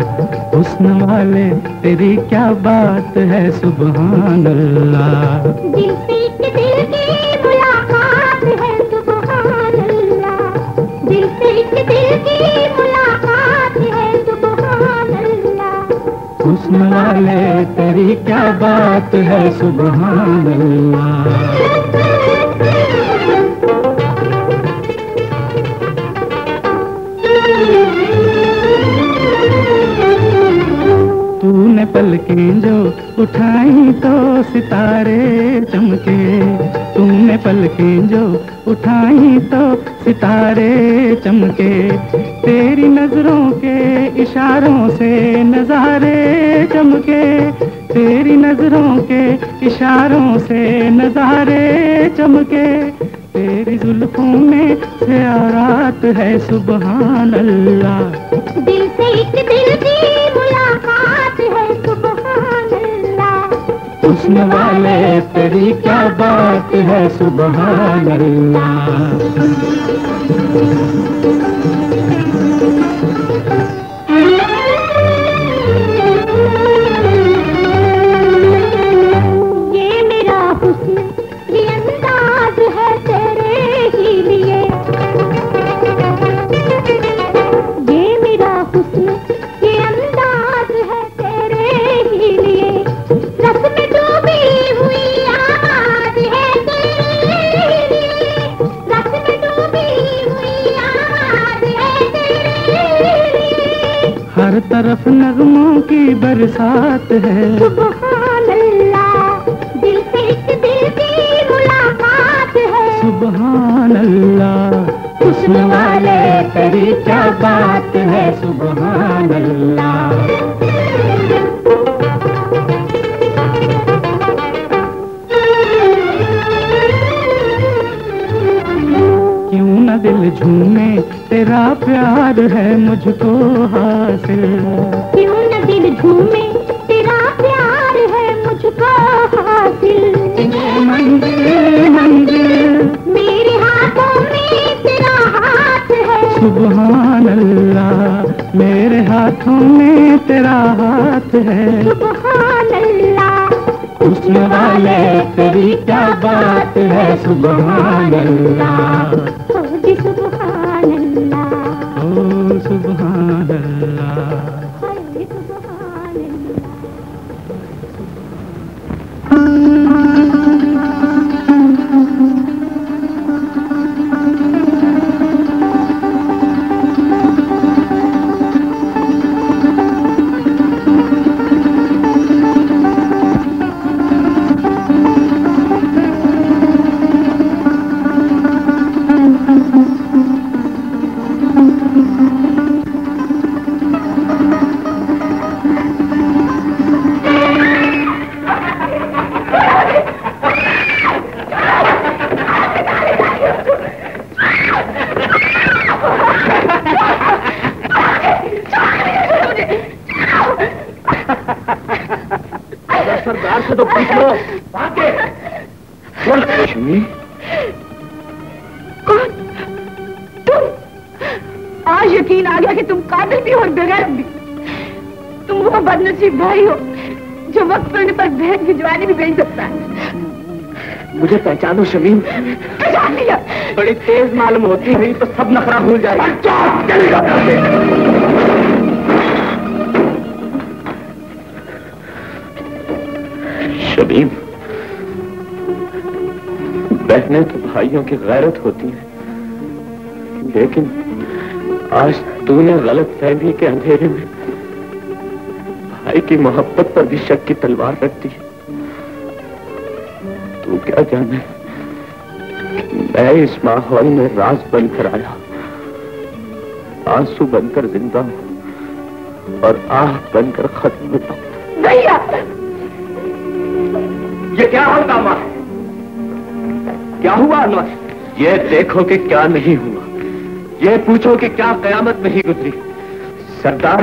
हुस्न वाले तेरी क्या बात है सुबहान अल्लाह। दिल से दिल की मुलाकात है सुबहान अल्लाह। दिल से दिल की मुलाकात है सुबहान अल्लाह। हुस्न वाले तेरी क्या बात है सुबहान अल्लाह। पलकें जो उठाई तो सितारे चमके, तूने पलकें जो उठाई तो सितारे चमके, तेरी नजरों के इशारों से नजारे चमके, तेरी नजरों के इशारों से नजारे चमके, तेरी जुल्फों में ज़ियारत है सुबहान अल्लाह। दिल से एक दिल की मुलाकात है सुबहान अल्लाह। हुस्न वाले तेरी क्या बात है सुबहान अल्लाह। ये मेरा हुस्न ये अंदाज है तेरे ही लिए, ये मेरा हुस्न ये अंदाज है तेरे ही लिए, रस में डूबी हुई आवाज है तेरे लिए, रस में डूबी हुई आवाज है तेरे लिए, हर तरफ नगमों की बरसात है सुबहान अल्लाह। दिल से एक दिल की मुलाकात है सुबहान अल्लाह। हुस्न वाले तेरी क्या बात है सुबहान अल्लाह। क्यों न दिल झूमे तेरा प्यार है मुझको हासिल, क्यों न दिल झूमे तेरा प्यार है मुझको हासिल, मंजिल मंजिल मेरे हाथों में तेरा हाथ है सुबहान अल्लाह, मेरे हाथों में तेरा हाथ है सुबहान अल्लाह। हुस्न वाले तेरी क्या बात है सुबहान अल्लाह। ओ जी सुबहान अल्लाह, ओ सुबहान अल्लाह। हाय सुबहान अल्लाह। सरदार से तो पूछ लो। लक्ष्मी, कौन? तुम? आज यकीन आ गया कि तुम कातिल भी हो और बेगैरत भी। तुम वो बदनसीब भाई हो जो वक्त पड़ने पर बहन की जवानी भी भेज सकता है। मुझे पहचानो शमीम। पहचान लिया। बड़ी तेज मालूम होती है तो सब नखरा भूल जाएगा। शमीम, बहनें तो भाइयों की गैरत होती हैं, लेकिन आज तूने गलत फहमी के अंधेरे में भाई की मोहब्बत पर भी शक की तलवार रख दी। तू क्या जाने मैं इस माहौल में राज बनकर आया, आंसू बनकर जिंदा हूं और आह बनकर खत्म होता हूं। भैया, ये क्या हंगामा है? क्या हुआ अनवर? ये देखो कि क्या नहीं हुआ, ये पूछो कि क्या कयामत नहीं गुजरी। सरदार,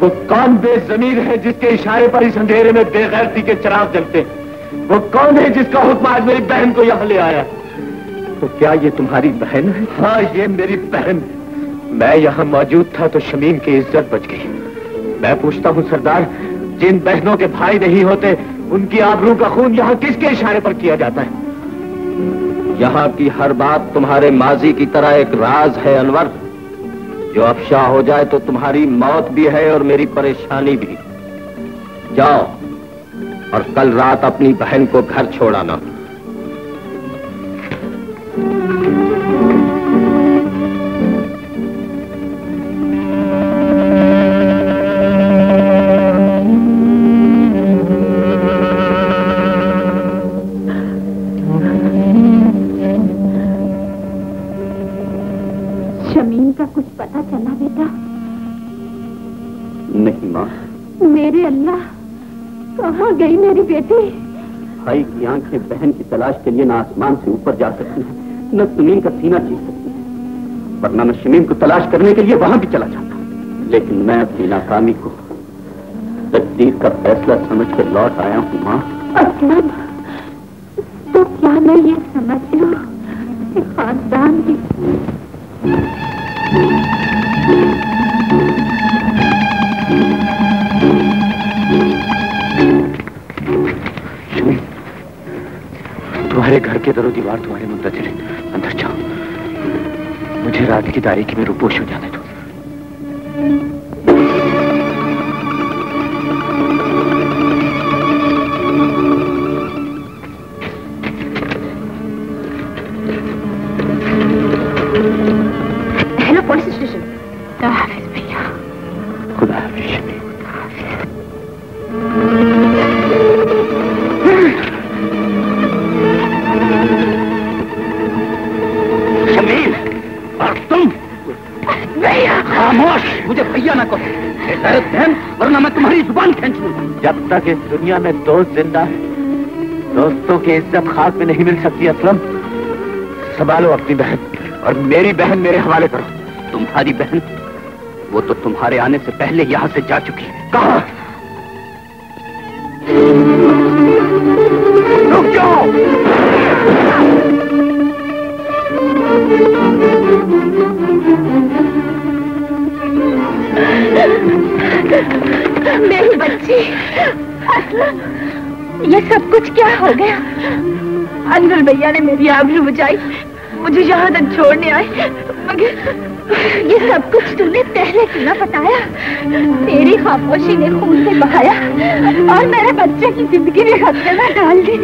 वो कौन बेजमीर है जिसके इशारे पर इस अंधेरे में बेगैरती के चिराग जलते? वो कौन है जिसका हुक्म आज मेरी बहन को यहां ले आया? तो क्या ये तुम्हारी बहन है? हाँ, ये मेरी बहन है। मैं यहाँ मौजूद था तो शमीम की इज्जत बच गई। मैं पूछता हूँ सरदार, जिन बहनों के भाई नहीं होते उनकी आबरू का खून यहाँ किसके इशारे पर किया जाता है? यहाँ की हर बात तुम्हारे माजी की तरह एक राज है अनवर। जो अफशा हो जाए तो तुम्हारी मौत भी है और मेरी परेशानी भी। जाओ और कल रात अपनी बहन को घर छोड़ाना। बेटा? नहीं माँ। मेरे अल्लाह, कहाँ गई मेरी बेटी? भाई की आंखें बहन की तलाश के लिए न आसमान से ऊपर जा सकती हैं, न शमीम का सीना चीर सकती हैं, वरना मैं शमीम को तलाश करने के लिए वहां भी चला जाता। लेकिन मैं अपनी नाकामी को तकदीर का फैसला समझकर लौट आया हूँ माँ। असलम, तो क्या मैं ये समझ लूं कि खानदान की तुम्हारे घर के दरो दीवार तुम्हारे मुंतजिर है। अंदर जाओ, मुझे रात की तारीकी में रूपोश हो जाने दो। Hello police station. खुदा हाफिज भैया। खुदा हाफिज शमीम। और तुम भैया, खामोश, मुझे भैया ना कहो, बहन, वरना मैं तुम्हारी जुबान खींच लूंगा। जब तक इस दुनिया में दोस्त जिंदा है, दोस्तों की इज्जत खाक में नहीं मिल सकती। असलम, संभालो अपनी बहन और मेरी बहन मेरे हवाले करो। तुम्हारी बहन, वो तो तुम्हारे आने से पहले यहाँ से जा चुकी है। कहाँ? रुक जाओ। मेरी बच्ची, ये सब कुछ क्या हो गया? अनवर भैया ने मेरी आबरू बुझाई, मुझे यहाँ तक छोड़ने आए, मगर ये सब कुछ तुमने पहले क्यों ना बताया? तेरी खामोशी ने खून से बहाया और मेरे बच्चे की जिंदगी में खतरे में डाल दी।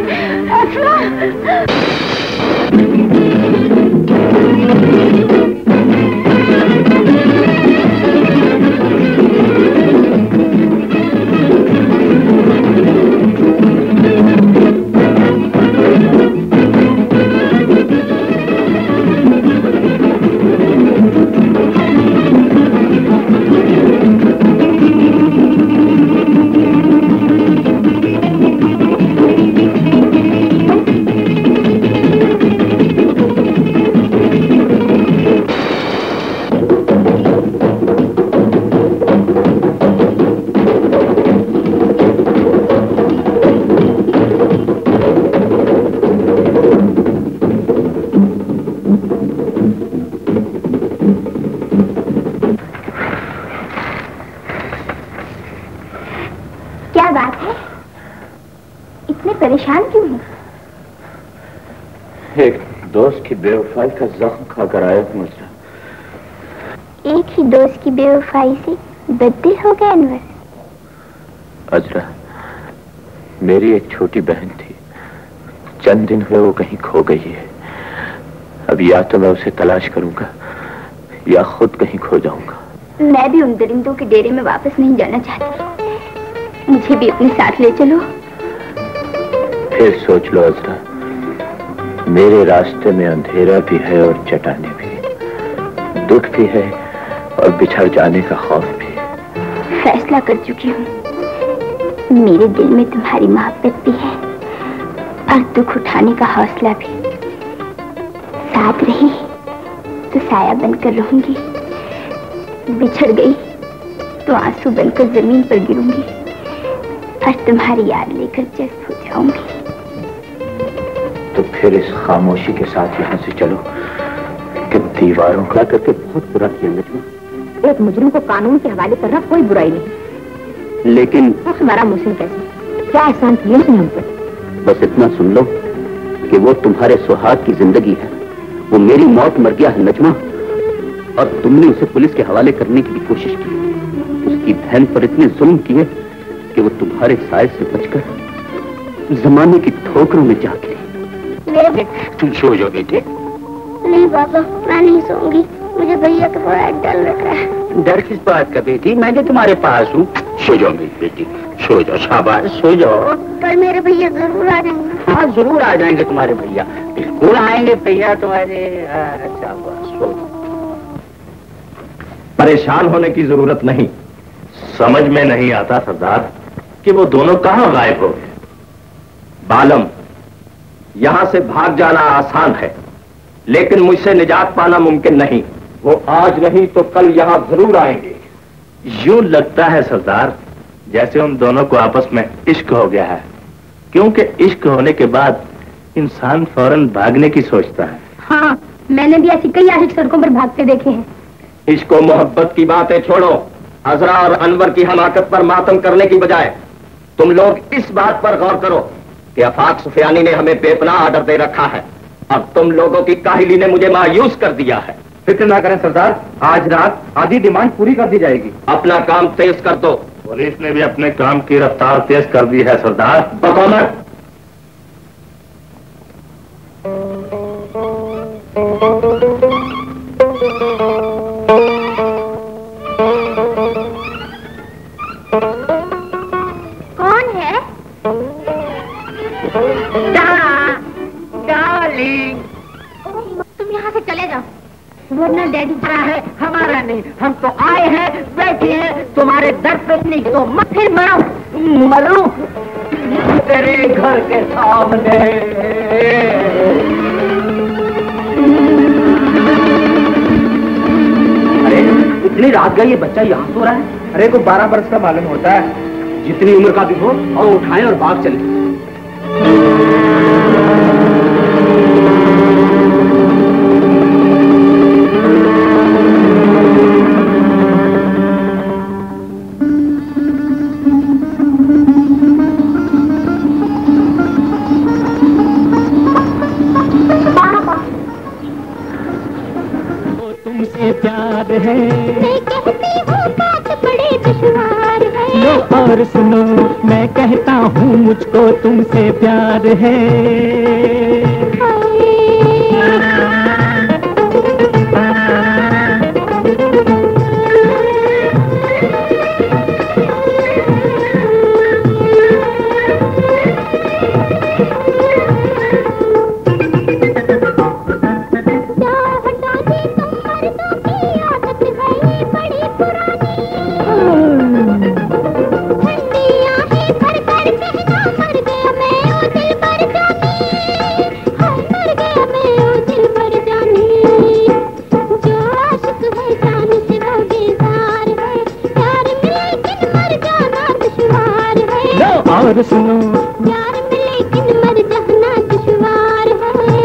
परेशान क्यों है? एक दोस्त की बेवफाई का जख्म खाकर आया हूँ अजरा। एक ही दोस्त की बेवफाई से बददिल हो गए अनवर? अजरा, मेरी एक छोटी बहन थी, चंद दिन हुए वो कहीं खो गई है। अब या तो मैं उसे तलाश करूंगा या खुद कहीं खो जाऊंगा। मैं भी उन दरिंदों के डेरे में वापस नहीं जाना चाहती, मुझे भी अपने साथ ले चलो। फिर सोच लो अजरा, मेरे रास्ते में अंधेरा भी है और चट्टाने भी, दुख भी है और बिछड़ जाने का खौफ भी। फैसला कर चुकी हूँ, मेरे दिल में तुम्हारी मोहब्बत भी है और दुख उठाने का हौसला भी। साथ रही तो साया बनकर रहूंगी, बिछड़ गई तो आंसू बनकर जमीन पर गिरूंगी और तुम्हारी याद लेकर जज्ब हो जाऊंगी। तो फिर इस खामोशी के साथ यहाँ से चलो कि दीवारों का करके बहुत बुरा किया नजमा। एक मुजरिम को कानून के हवाले करना कोई बुराई नहीं, लेकिन हमारा मुहसिन कैसे, क्या एहसान किया उसने हम पर? बस इतना सुन लो कि वो तुम्हारे सुहाग की जिंदगी है, वो मेरी मौत मर गया है नजमा, और तुमने उसे पुलिस के हवाले करने की भी कोशिश की। उसकी बहन पर इतने जुल्म किए कि वो तुम्हारे साए से बचकर जमाने की ठोकरों में जा गिरी। तुम सो जाओ बेटे। नहीं पापा, मैं नहीं सोऊंगी, मुझे भैया का बड़ा डर लग रहा है। डर किस बात का बेटी, मैं तो तुम्हारे पास हूँ। सो जाओ मेरी बेटी, सो जाओ, शाबाश, सो जाओ। पर मेरे भैया जरूर आ जाएंगे। हाँ जरूर आ जाएंगे तुम्हारे भैया, बिल्कुल आएंगे भैया तुम्हारे। शाबाश, सो परेशान होने की जरूरत नहीं। समझ में नहीं आता सरदार कि वो दोनों कहां गायब हो गए। बालम, यहां से भाग जाना आसान है, लेकिन मुझसे निजात पाना मुमकिन नहीं। वो आज नहीं तो कल यहां जरूर आएंगे। यूं लगता है सरदार जैसे उन दोनों को आपस में इश्क हो गया है, क्योंकि इश्क होने के बाद इंसान फौरन भागने की सोचता है। हाँ, मैंने भी ऐसी कई आशिक सड़कों पर भागते देखे हैं। इश्क और मोहब्बत की बातें छोड़ो। अजरा और अनवर की हमाकत पर मातम करने की बजाय तुम लोग इस बात पर गौर करो कि आफाक सुफियानी ने हमें बेपनाह ऑर्डर दे रखा है। अब तुम लोगों की काहिली ने मुझे मायूस कर दिया है। फिक्र ना करें सरदार, आज रात आधी डिमांड पूरी कर दी जाएगी। अपना काम तेज कर दो। पुलिस ने भी अपने काम की रफ्तार तेज कर दी है सरदार। बकौमत, कौन है? डार्लिंग, तुम यहाँ से चले जाओ, वरना डैडी क्या है हमारा नहीं, हम तो आए हैं, बैठे हैं तुम्हारे दर पे, नहीं तो मत फिर मरो तेरे घर के सामने। अरे इतनी रात गई, ये बच्चा यहाँ सो रहा है। अरे को 12 बरस का मालूम होता है। जितनी उम्र का भी हो और उठाएं और भाग चले। तुमसे प्यार है, मैं कहती हूँ बात बड़े दुश्वार है। लो और सुनो, मैं कहता हूँ मुझको तुमसे प्यार है। और सुनो, प्यार में लेकिन मर जाना दुश्वार है।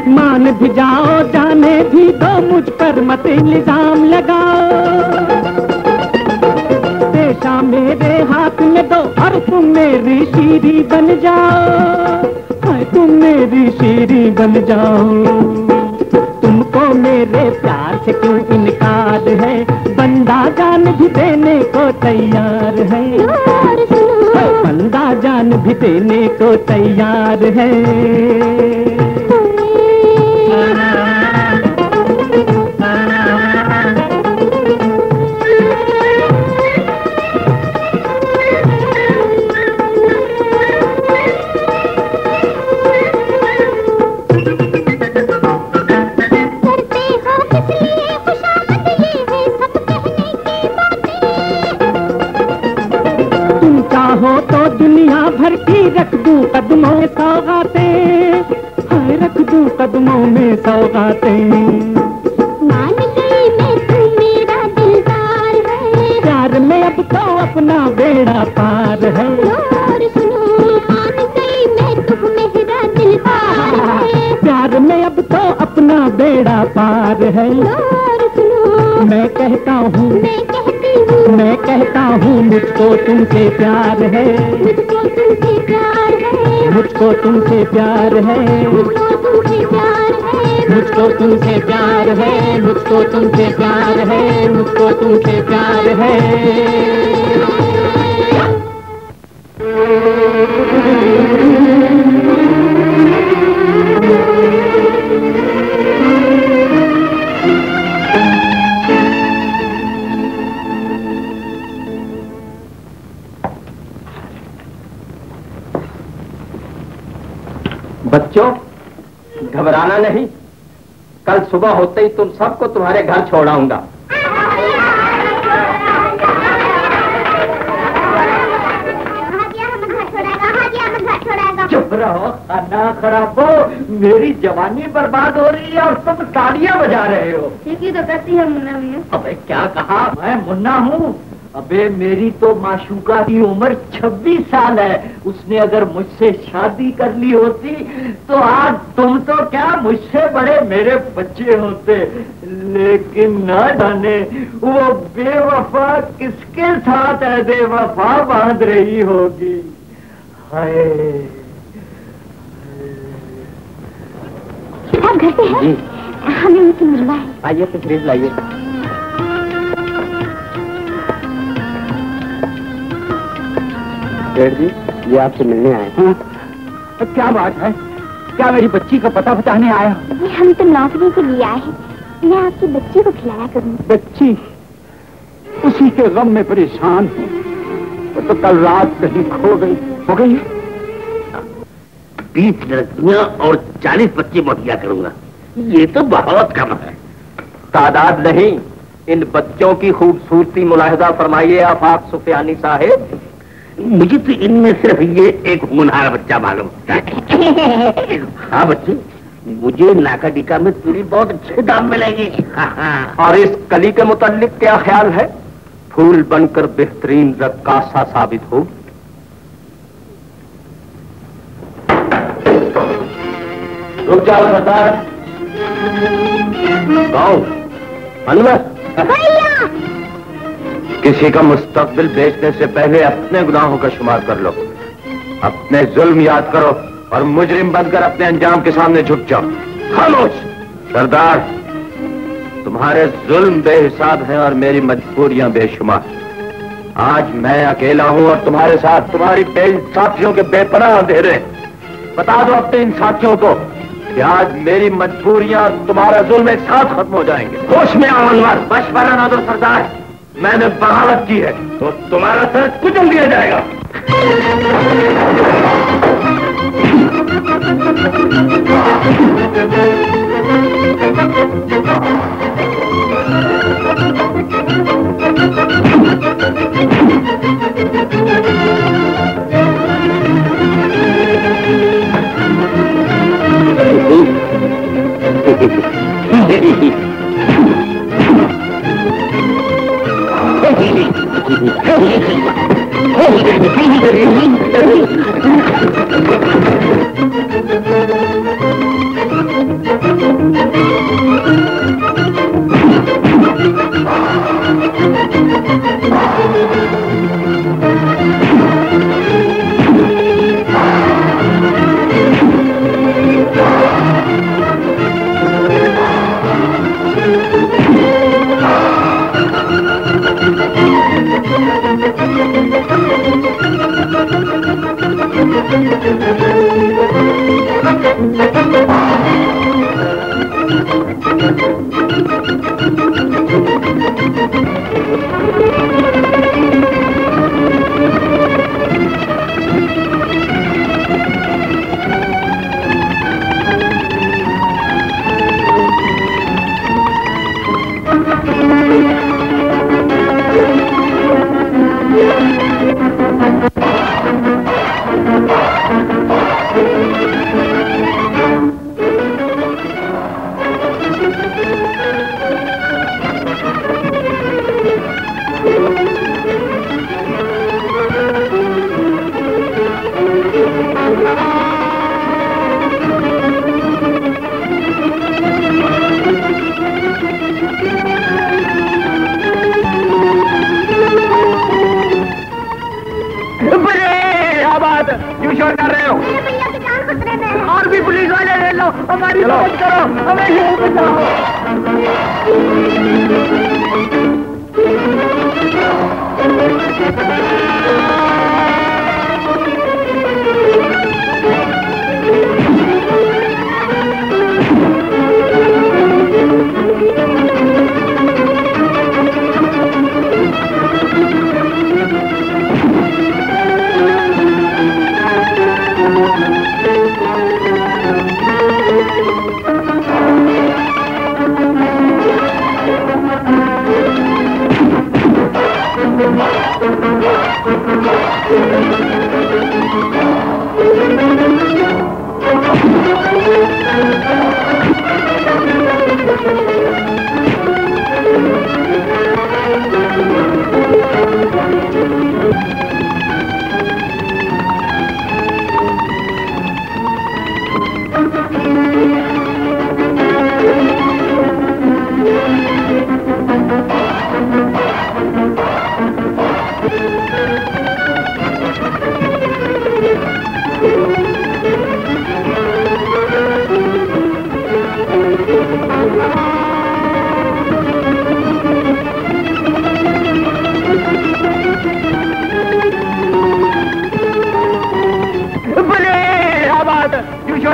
मान भी जाओ, जाने भी दो, मुझ पर मत इल्जाम लगाओ। पेशा मेरे हाथ में दो और तुम मेरी शीरी बन जाओ। हाय तुम मेरी शीरी बन जाओ। तुमको मेरे प्यार से क्यों इनकार है, बंदा जान भी देने को तैयार है। बंदा जान भी देने को तैयार है। हो तो दुनिया भर की रख दूं कदमों में सौगातें, हाय रख दूं कदमों में सौगातें। मान गई मैं तू मेरा दिलदार है, प्यार में अब तो अपना बेड़ा पार है। और सुनो, मान गई मैं तू मेरा दिलदार है, प्यार में अब तो अपना बेड़ा पार है। और सुनो, मैं कहता हूँ, मैं कहती हूँ, मैं कहता हूँ मुझको तुमसे प्यार है। मुझको तुमसे प्यार है, मुझको तुमसे प्यार है। मुझको तुमसे प्यार है, मुझको तुमसे प्यार है। मुझको तुमसे प्यार है। मुझको तुमसे प्यार है। बच्चों, घबराना नहीं। कल सुबह होते ही तुम सबको तुम्हारे घर छोड़ आऊंगा। चुप रहो, खाना खराब हो, मेरी जवानी बर्बाद हो रही है और तुम तालियां बजा रहे हो। ठीक ही तो करती है मुन्ना भैया। अबे क्या कहा, मैं मुन्ना हूँ? अबे मेरी तो माशूका की उम्र 26 साल है। उसने अगर मुझसे शादी कर ली होती तो आज तुम तो क्या मुझसे बड़े मेरे बच्चे होते। लेकिन न जाने वो बेवफा किसके साथ ऐसे वफा बांध रही होगी। हाय आप घर पे हैं? हमें उनसे मिलना है। आइए तशरीफ लाइए। सेठ जी, ये आपसे मिलने आए हैं। क्या बात है? क्या मेरी बच्ची का पता बताने आया? ये हम तो लौटने के लिए आए हैं। मैं आपकी बच्ची को खिलाया करूँगी। बच्ची? उसी के गम में परेशान हूँ। वो तो कल रात कहीं खो गई। हो गई? 20 लड़कियां और 40 बच्चे मुहैया करूंगा। ये तो बहुत कम है। तादाद नहीं, इन बच्चों की खूबसूरती मुलाहिजा फरमाइए आफाक सुफियानी साहिब। मुझे तो इनमें सिर्फ ये एक होनहार बच्चा मालूम होता है। हाँ बच्चे, मुझे नाका डिका में तुरी बहुत अच्छे दाम मिलेंगे। और इस कली के मुताल्लिक क्या ख्याल है? फूल बनकर बेहतरीन रक्कासा साबित हो। रुक जाओ सरदार। कौन? अनवर? किसी का मुस्तकबिल बेचने से पहले अपने गुनाहों का शुमार कर लो। अपने जुल्म याद करो और मुजरिम बनकर अपने अंजाम के सामने झुक जाओ। खामोश। सरदार, तुम्हारे जुल्म बेहिसाब हैं और मेरी मजबूरियां बेशुमार। आज मैं अकेला हूं और तुम्हारे साथ तुम्हारी साथियों के बेपनाह अंधेरे। बता दो अपने इन साथियों को कि आज मेरी मजबूरियां तुम्हारा जुल्म एक साथ खत्म हो जाएंगे। होश में आओ अनवर। मशवरा ना दो सरदार। मैंने बगावत की है तो तुम्हारा सर कुचल दिया जाएगा।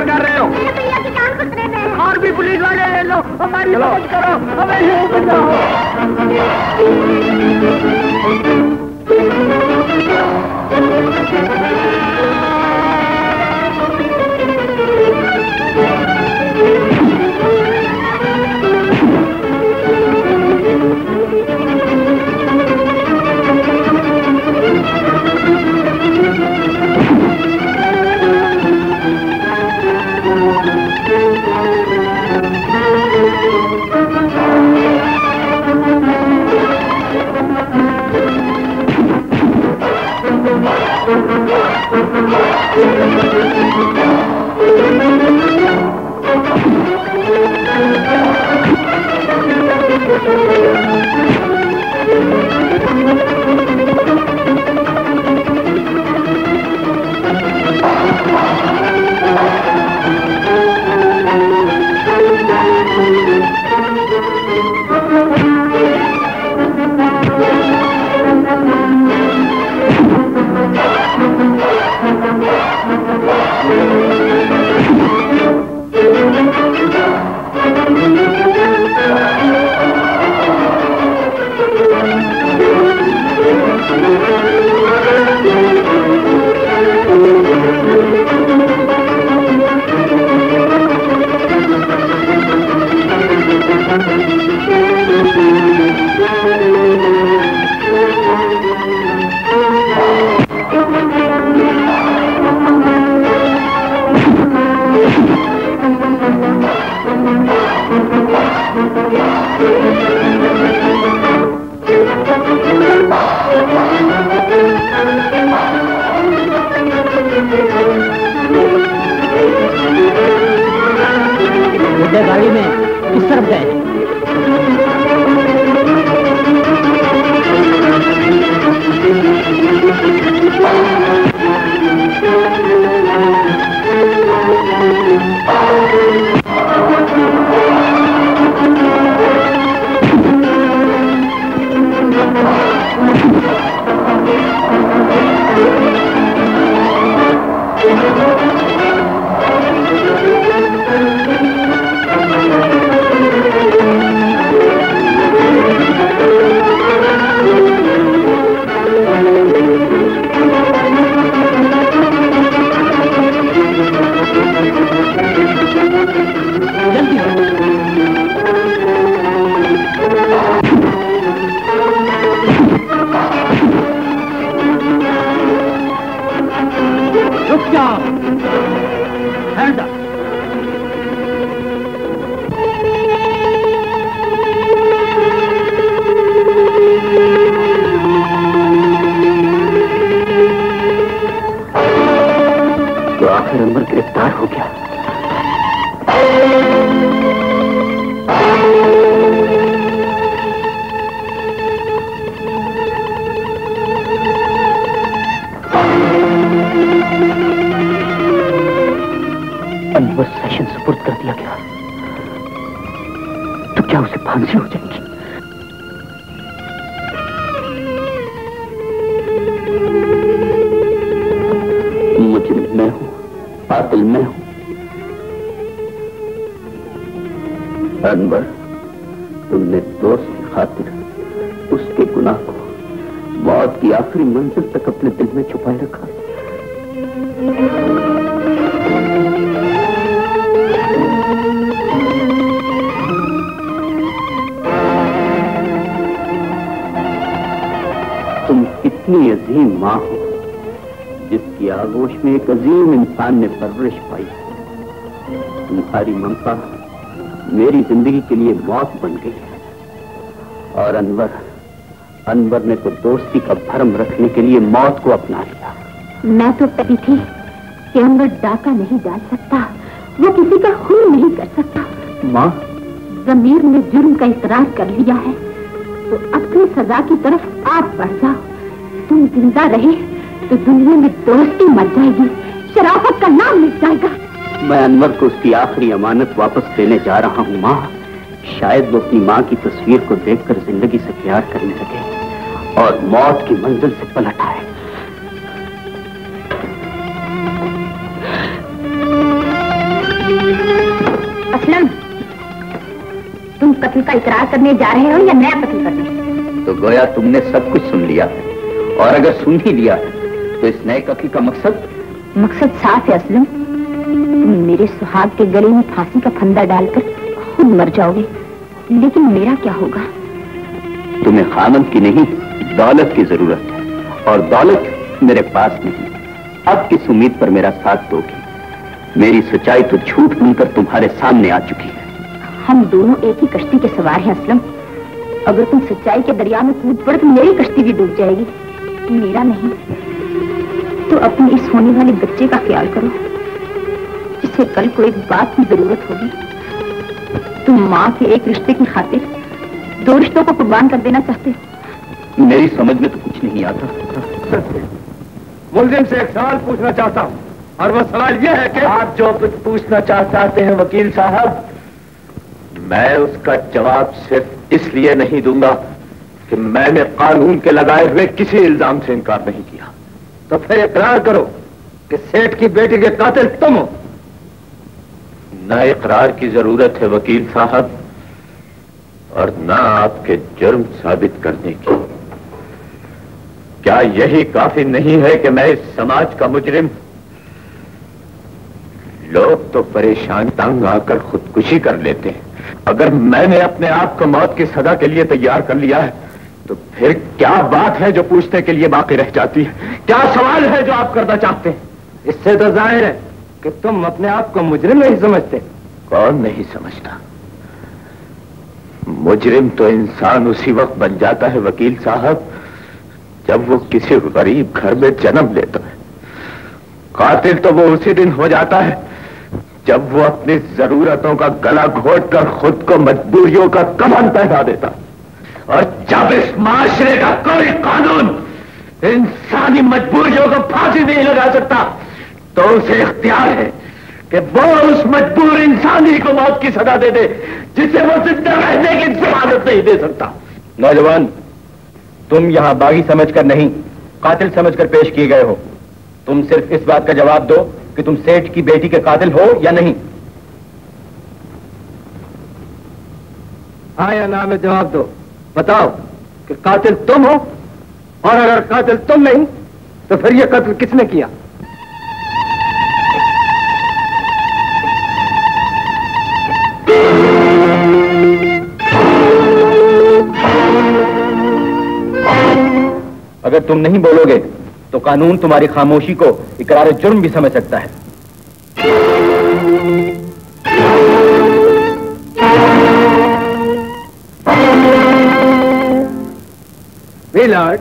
कर रहे हो? मेरे भैया की जान खतरे में है। और भी पुलिस वाले ले लो, हमारी मदद करो, हमें यहीं बचाओ। गाड़ी में इस तरफ गए। अनवर गिरफ्तार हो गया। अनवर सेशन सुपुर्द कर दिया गया तो क्या उसे फांसी हो जाएगी? मुजरिम मैं हूं, कातिल मैं हूं। अनवर, तुमने दोस्त की खातिर उसके गुनाह को मौत की आखिरी मंजिल तक अपने दिल में छुपाए रखा। तुम इतनी अजीम माँ हो जिसकी आगोश में एक अजीम इंसान ने परवरिश पाई। तुम्हारी ममता मेरी जिंदगी के लिए मौत बन गई है। और अनवर ने तो दोस्ती का भरम रखने के लिए मौत को अपना लिया। मैं तो कभी थी कि अनवर डाका नहीं डाल सकता, वो किसी का खून नहीं कर सकता। माँ, ज़मीर ने जुर्म का इकरार कर लिया है तो अपनी सजा की तरफ आप बढ़ जाओ। तुम जिंदा रहे तो दुनिया में दोस्ती मर जाएगी, शराफत का नाम मिट जाएगा। मैं अनवर को उसकी आखिरी अमानत वापस देने जा रहा हूँ माँ। शायद वो अपनी माँ की तस्वीर को देखकर जिंदगी से प्यार करने लगे और मौत की मंजिल से पलट आए। असलम, तुम कत्ल का इकरार करने जा रहे हो या नया कत्ल करने? तो गोया तुमने सब कुछ सुन लिया है, और अगर सुन ही लिया है तो इस नए कत्ल का मकसद साफ है असलम। तुम मेरे सुहाग के गले में फांसी का फंदा डालकर खुद मर जाओगे, लेकिन मेरा क्या होगा? तुम्हें खानम की नहीं दौलत की जरूरत है, और दौलत मेरे पास नहीं। अब किस उम्मीद पर मेरा साथ दोगी? मेरी सच्चाई तो झूठ बनकर तुम्हारे सामने आ चुकी है। हम दोनों एक ही कश्ती के सवार हैं असलम। अगर तुम सच्चाई के दरिया में कूद पड़े तो मेरी कश्ती भी डूब जाएगी, मेरा नहीं। तो अपने इस होने वाले बच्चे का ख्याल करो जिसे कल को एक बात की जरूरत होगी। तुम माँ के एक रिश्ते की खातिर दो रिश्तों को कुर्बान कर देना चाहते हो। मेरी समझ में तो कुछ नहीं आता। मुल्जिम से एक सवाल पूछना चाहता हूँ, और वो सवाल यह है कि आप जो कुछ पूछना चाहते हैं वकील साहब, मैं उसका जवाब सिर्फ इसलिए नहीं दूंगा कि मैंने कानून के लगाए हुए किसी इल्जाम से इनकार नहीं किया। तो फिर इकरार करो कि सेठ की बेटी के कातिल तुम हो। न इकरार की जरूरत है वकील साहब, और न आपके जुर्म साबित करने की। क्या यही काफी नहीं है कि मैं इस समाज का मुजरिम? लोग तो परेशान तंग आकर खुदकुशी कर लेते हैं। अगर मैंने अपने आप को मौत की सजा के लिए तैयार कर लिया है तो फिर क्या बात है जो पूछने के लिए बाकी रह जाती है? क्या सवाल है जो आप करना चाहते हैं? इससे तो जाहिर है कि तुम अपने आप को मुजरिम नहीं समझते। कौन नहीं समझता? मुजरिम तो इंसान उसी वक्त बन जाता है वकील साहब जब वो किसी गरीब घर में जन्म लेता है। कातिल तो वो उसी दिन हो जाता है जब वो अपनी जरूरतों का गला घोट कर खुद को मजबूरियों का कफन पहना देता। और जब इस माशरे का कोई कानून इंसानी मजबूरियों को फांसी नहीं लगा सकता तो उसे इख्तियार है कि वो उस मजबूर इंसानी को मौत की सजा दे दे जिसे वो जिंदा रहने की जमानत नहीं दे सकता। नौजवान, तुम यहां बागी समझकर नहीं कातिल समझकर पेश किए गए हो। तुम सिर्फ इस बात का जवाब दो कि तुम सेठ की बेटी के कातिल हो या नहीं। हाँ या ना में जवाब दो। बताओ कि कातिल तुम हो, और अगर कातिल तुम नहीं तो फिर यह कत्ल किसने किया? अगर तुम नहीं बोलोगे तो कानून तुम्हारी खामोशी को इकरार जुर्म भी समझ सकता है। लॉर्ड,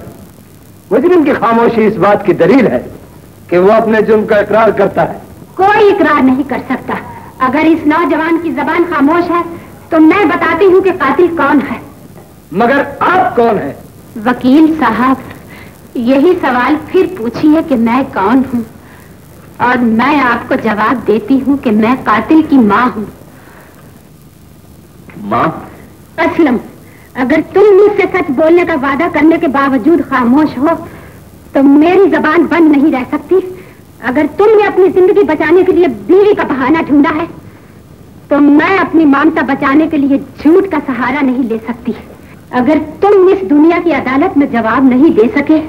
मुजरिम की खामोशी इस बात की दलील है कि वो अपने जुर्म का इकरार करता है। कोई इकरार नहीं कर सकता। अगर इस नौजवान की जबान खामोश है तो मैं बताती हूँ कि कातिल कौन है। मगर आप कौन हैं? वकील साहब, यही सवाल फिर पूछिए कि मैं कौन हूँ, और मैं आपको जवाब देती हूँ कि मैं कातिल की माँ हूँ। माँ? असलम, अगर तुम मुझसे सच बोलने का वादा करने के बावजूद खामोश हो तो मेरी जबान बंद नहीं रह सकती। अगर तुमने अपनी जिंदगी बचाने के लिए बीवी का बहाना ढूंढा है तो मैं अपनी ममता बचाने के लिए झूठ का सहारा नहीं ले सकती। अगर तुम इस दुनिया की अदालत में जवाब नहीं दे सके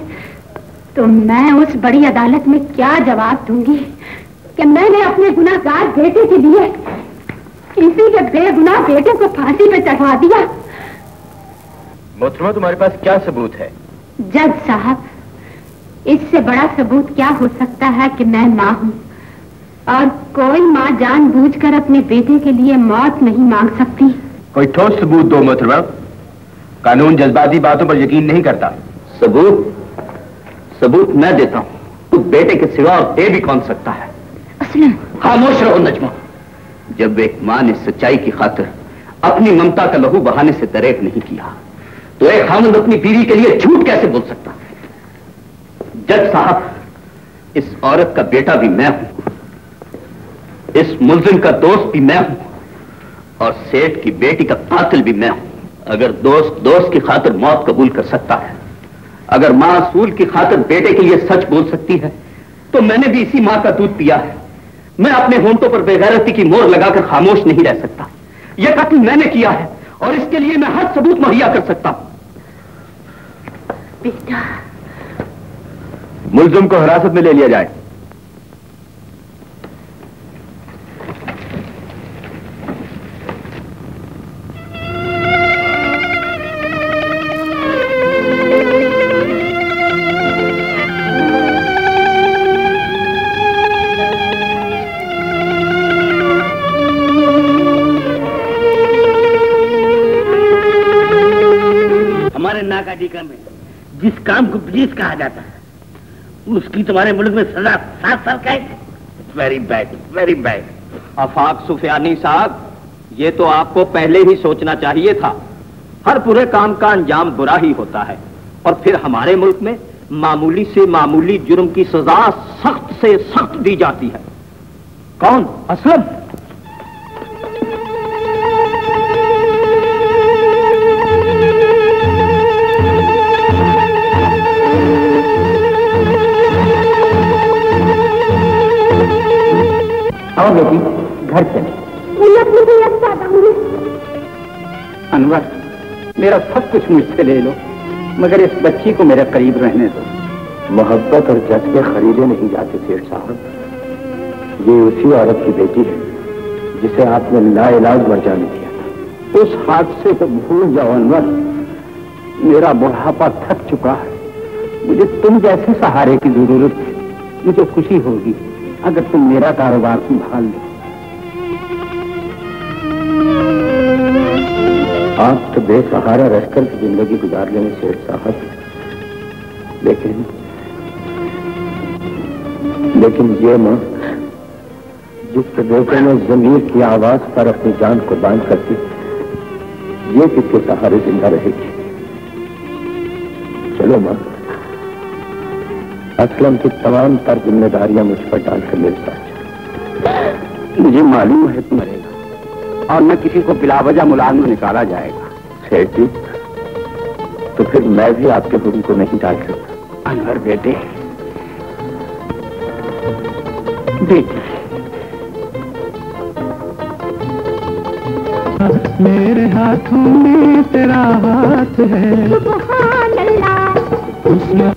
तो मैं उस बड़ी अदालत में क्या जवाब दूंगी कि मैंने अपने गुनाहगार बेटे के लिए किसी के बेगुनाह बेटे को फांसी पे चढ़वा दिया। मोहतरमा, तुम्हारे पास क्या सबूत है? जज साहब, इससे बड़ा सबूत क्या हो सकता है कि मैं माँ हूँ, और कोई माँ जानबूझकर अपने बेटे के लिए मौत नहीं मांग सकती। कोई ठोस सबूत दो मोहतरमा। कानून जज्बाती बातों पर यकीन नहीं करता। सबूत मैं देता हूँ। तो बेटे के सिवा और दे भी कौन सकता है? असलम। खामोश रहो नजमा। जब एक माँ ने सच्चाई की खातिर अपनी ममता का लहू बहाने से दरेक नहीं किया, तो एक खामद अपनी बीवी के लिए झूठ कैसे बोल सकता है? जज साहब, इस औरत का बेटा भी मैं हूं, इस मुल्जिम का दोस्त भी मैं हूं, और सेठ की बेटी का कातिल भी मैं हूं। अगर दोस्त की खातिर मौत कबूल कर सकता है, अगर मां असूल की खातिर बेटे के लिए सच बोल सकती है, तो मैंने भी इसी मां का दूध पिया है। मैं अपने होंठों पर बेगैरती की मोहर लगाकर खामोश नहीं रह सकता। यह कत्ल मैंने किया है और इसके लिए मैं हर सबूत मुहैया कर सकता हूं। बेटा, मुल्जिम को हिरासत में ले लिया जाए। में जिस काम को पुलिस कहा जाता है, उसकी तुम्हारे मुल्क में सजा 7 साल कैद। Very bad, very bad. Afaq Sufiyani साहब, ये तो आपको पहले ही सोचना चाहिए था। हर बुरे काम का अंजाम बुरा ही होता है, और फिर हमारे मुल्क में मामूली से मामूली जुर्म की सजा सख्त से सख्त दी जाती है। कौन? असलम। आओ बेटी, घर चले। अनवर, मेरा सब कुछ मुझसे ले लो, मगर इस बच्ची को मेरे करीब रहने दो। मोहब्बत और जज्बे खरीदे नहीं जाते सेठ साहब। ये उसी औरत की बेटी है जिसे आपने लाइलाज मर जाने दिया था। उस हादसे को भूल जाओ अनवर, मेरा बुढ़ापा थक चुका है। मुझे तुम जैसे सहारे की जरूरत है। मुझे खुशी होगी अगर तुम मेरा कारोबार संभाल लो। आप तो बेसहारा रहकर की जिंदगी गुजार लेंगे सेठ साहब, लेकिन ये मां जिस बेटे ने जमीर की आवाज पर अपनी जान कुर्बान कर दी, ये किसके सहारे जिंदा रहेगी? चलो मां, असलम की तमाम तर जिम्मेदारियां मुझ पर डालकर मेरे साथ। मुझे मालूम है तुम मरेगा और न किसी को बिलावजा मुलाज में निकाला जाएगा। सेठ जी, तो फिर मैं भी आपके हुक्म को नहीं डाल सकता। अनवर बेटे, बेटी, मेरे हाथों में तेरा हाथ है, सुभान अल्लाह।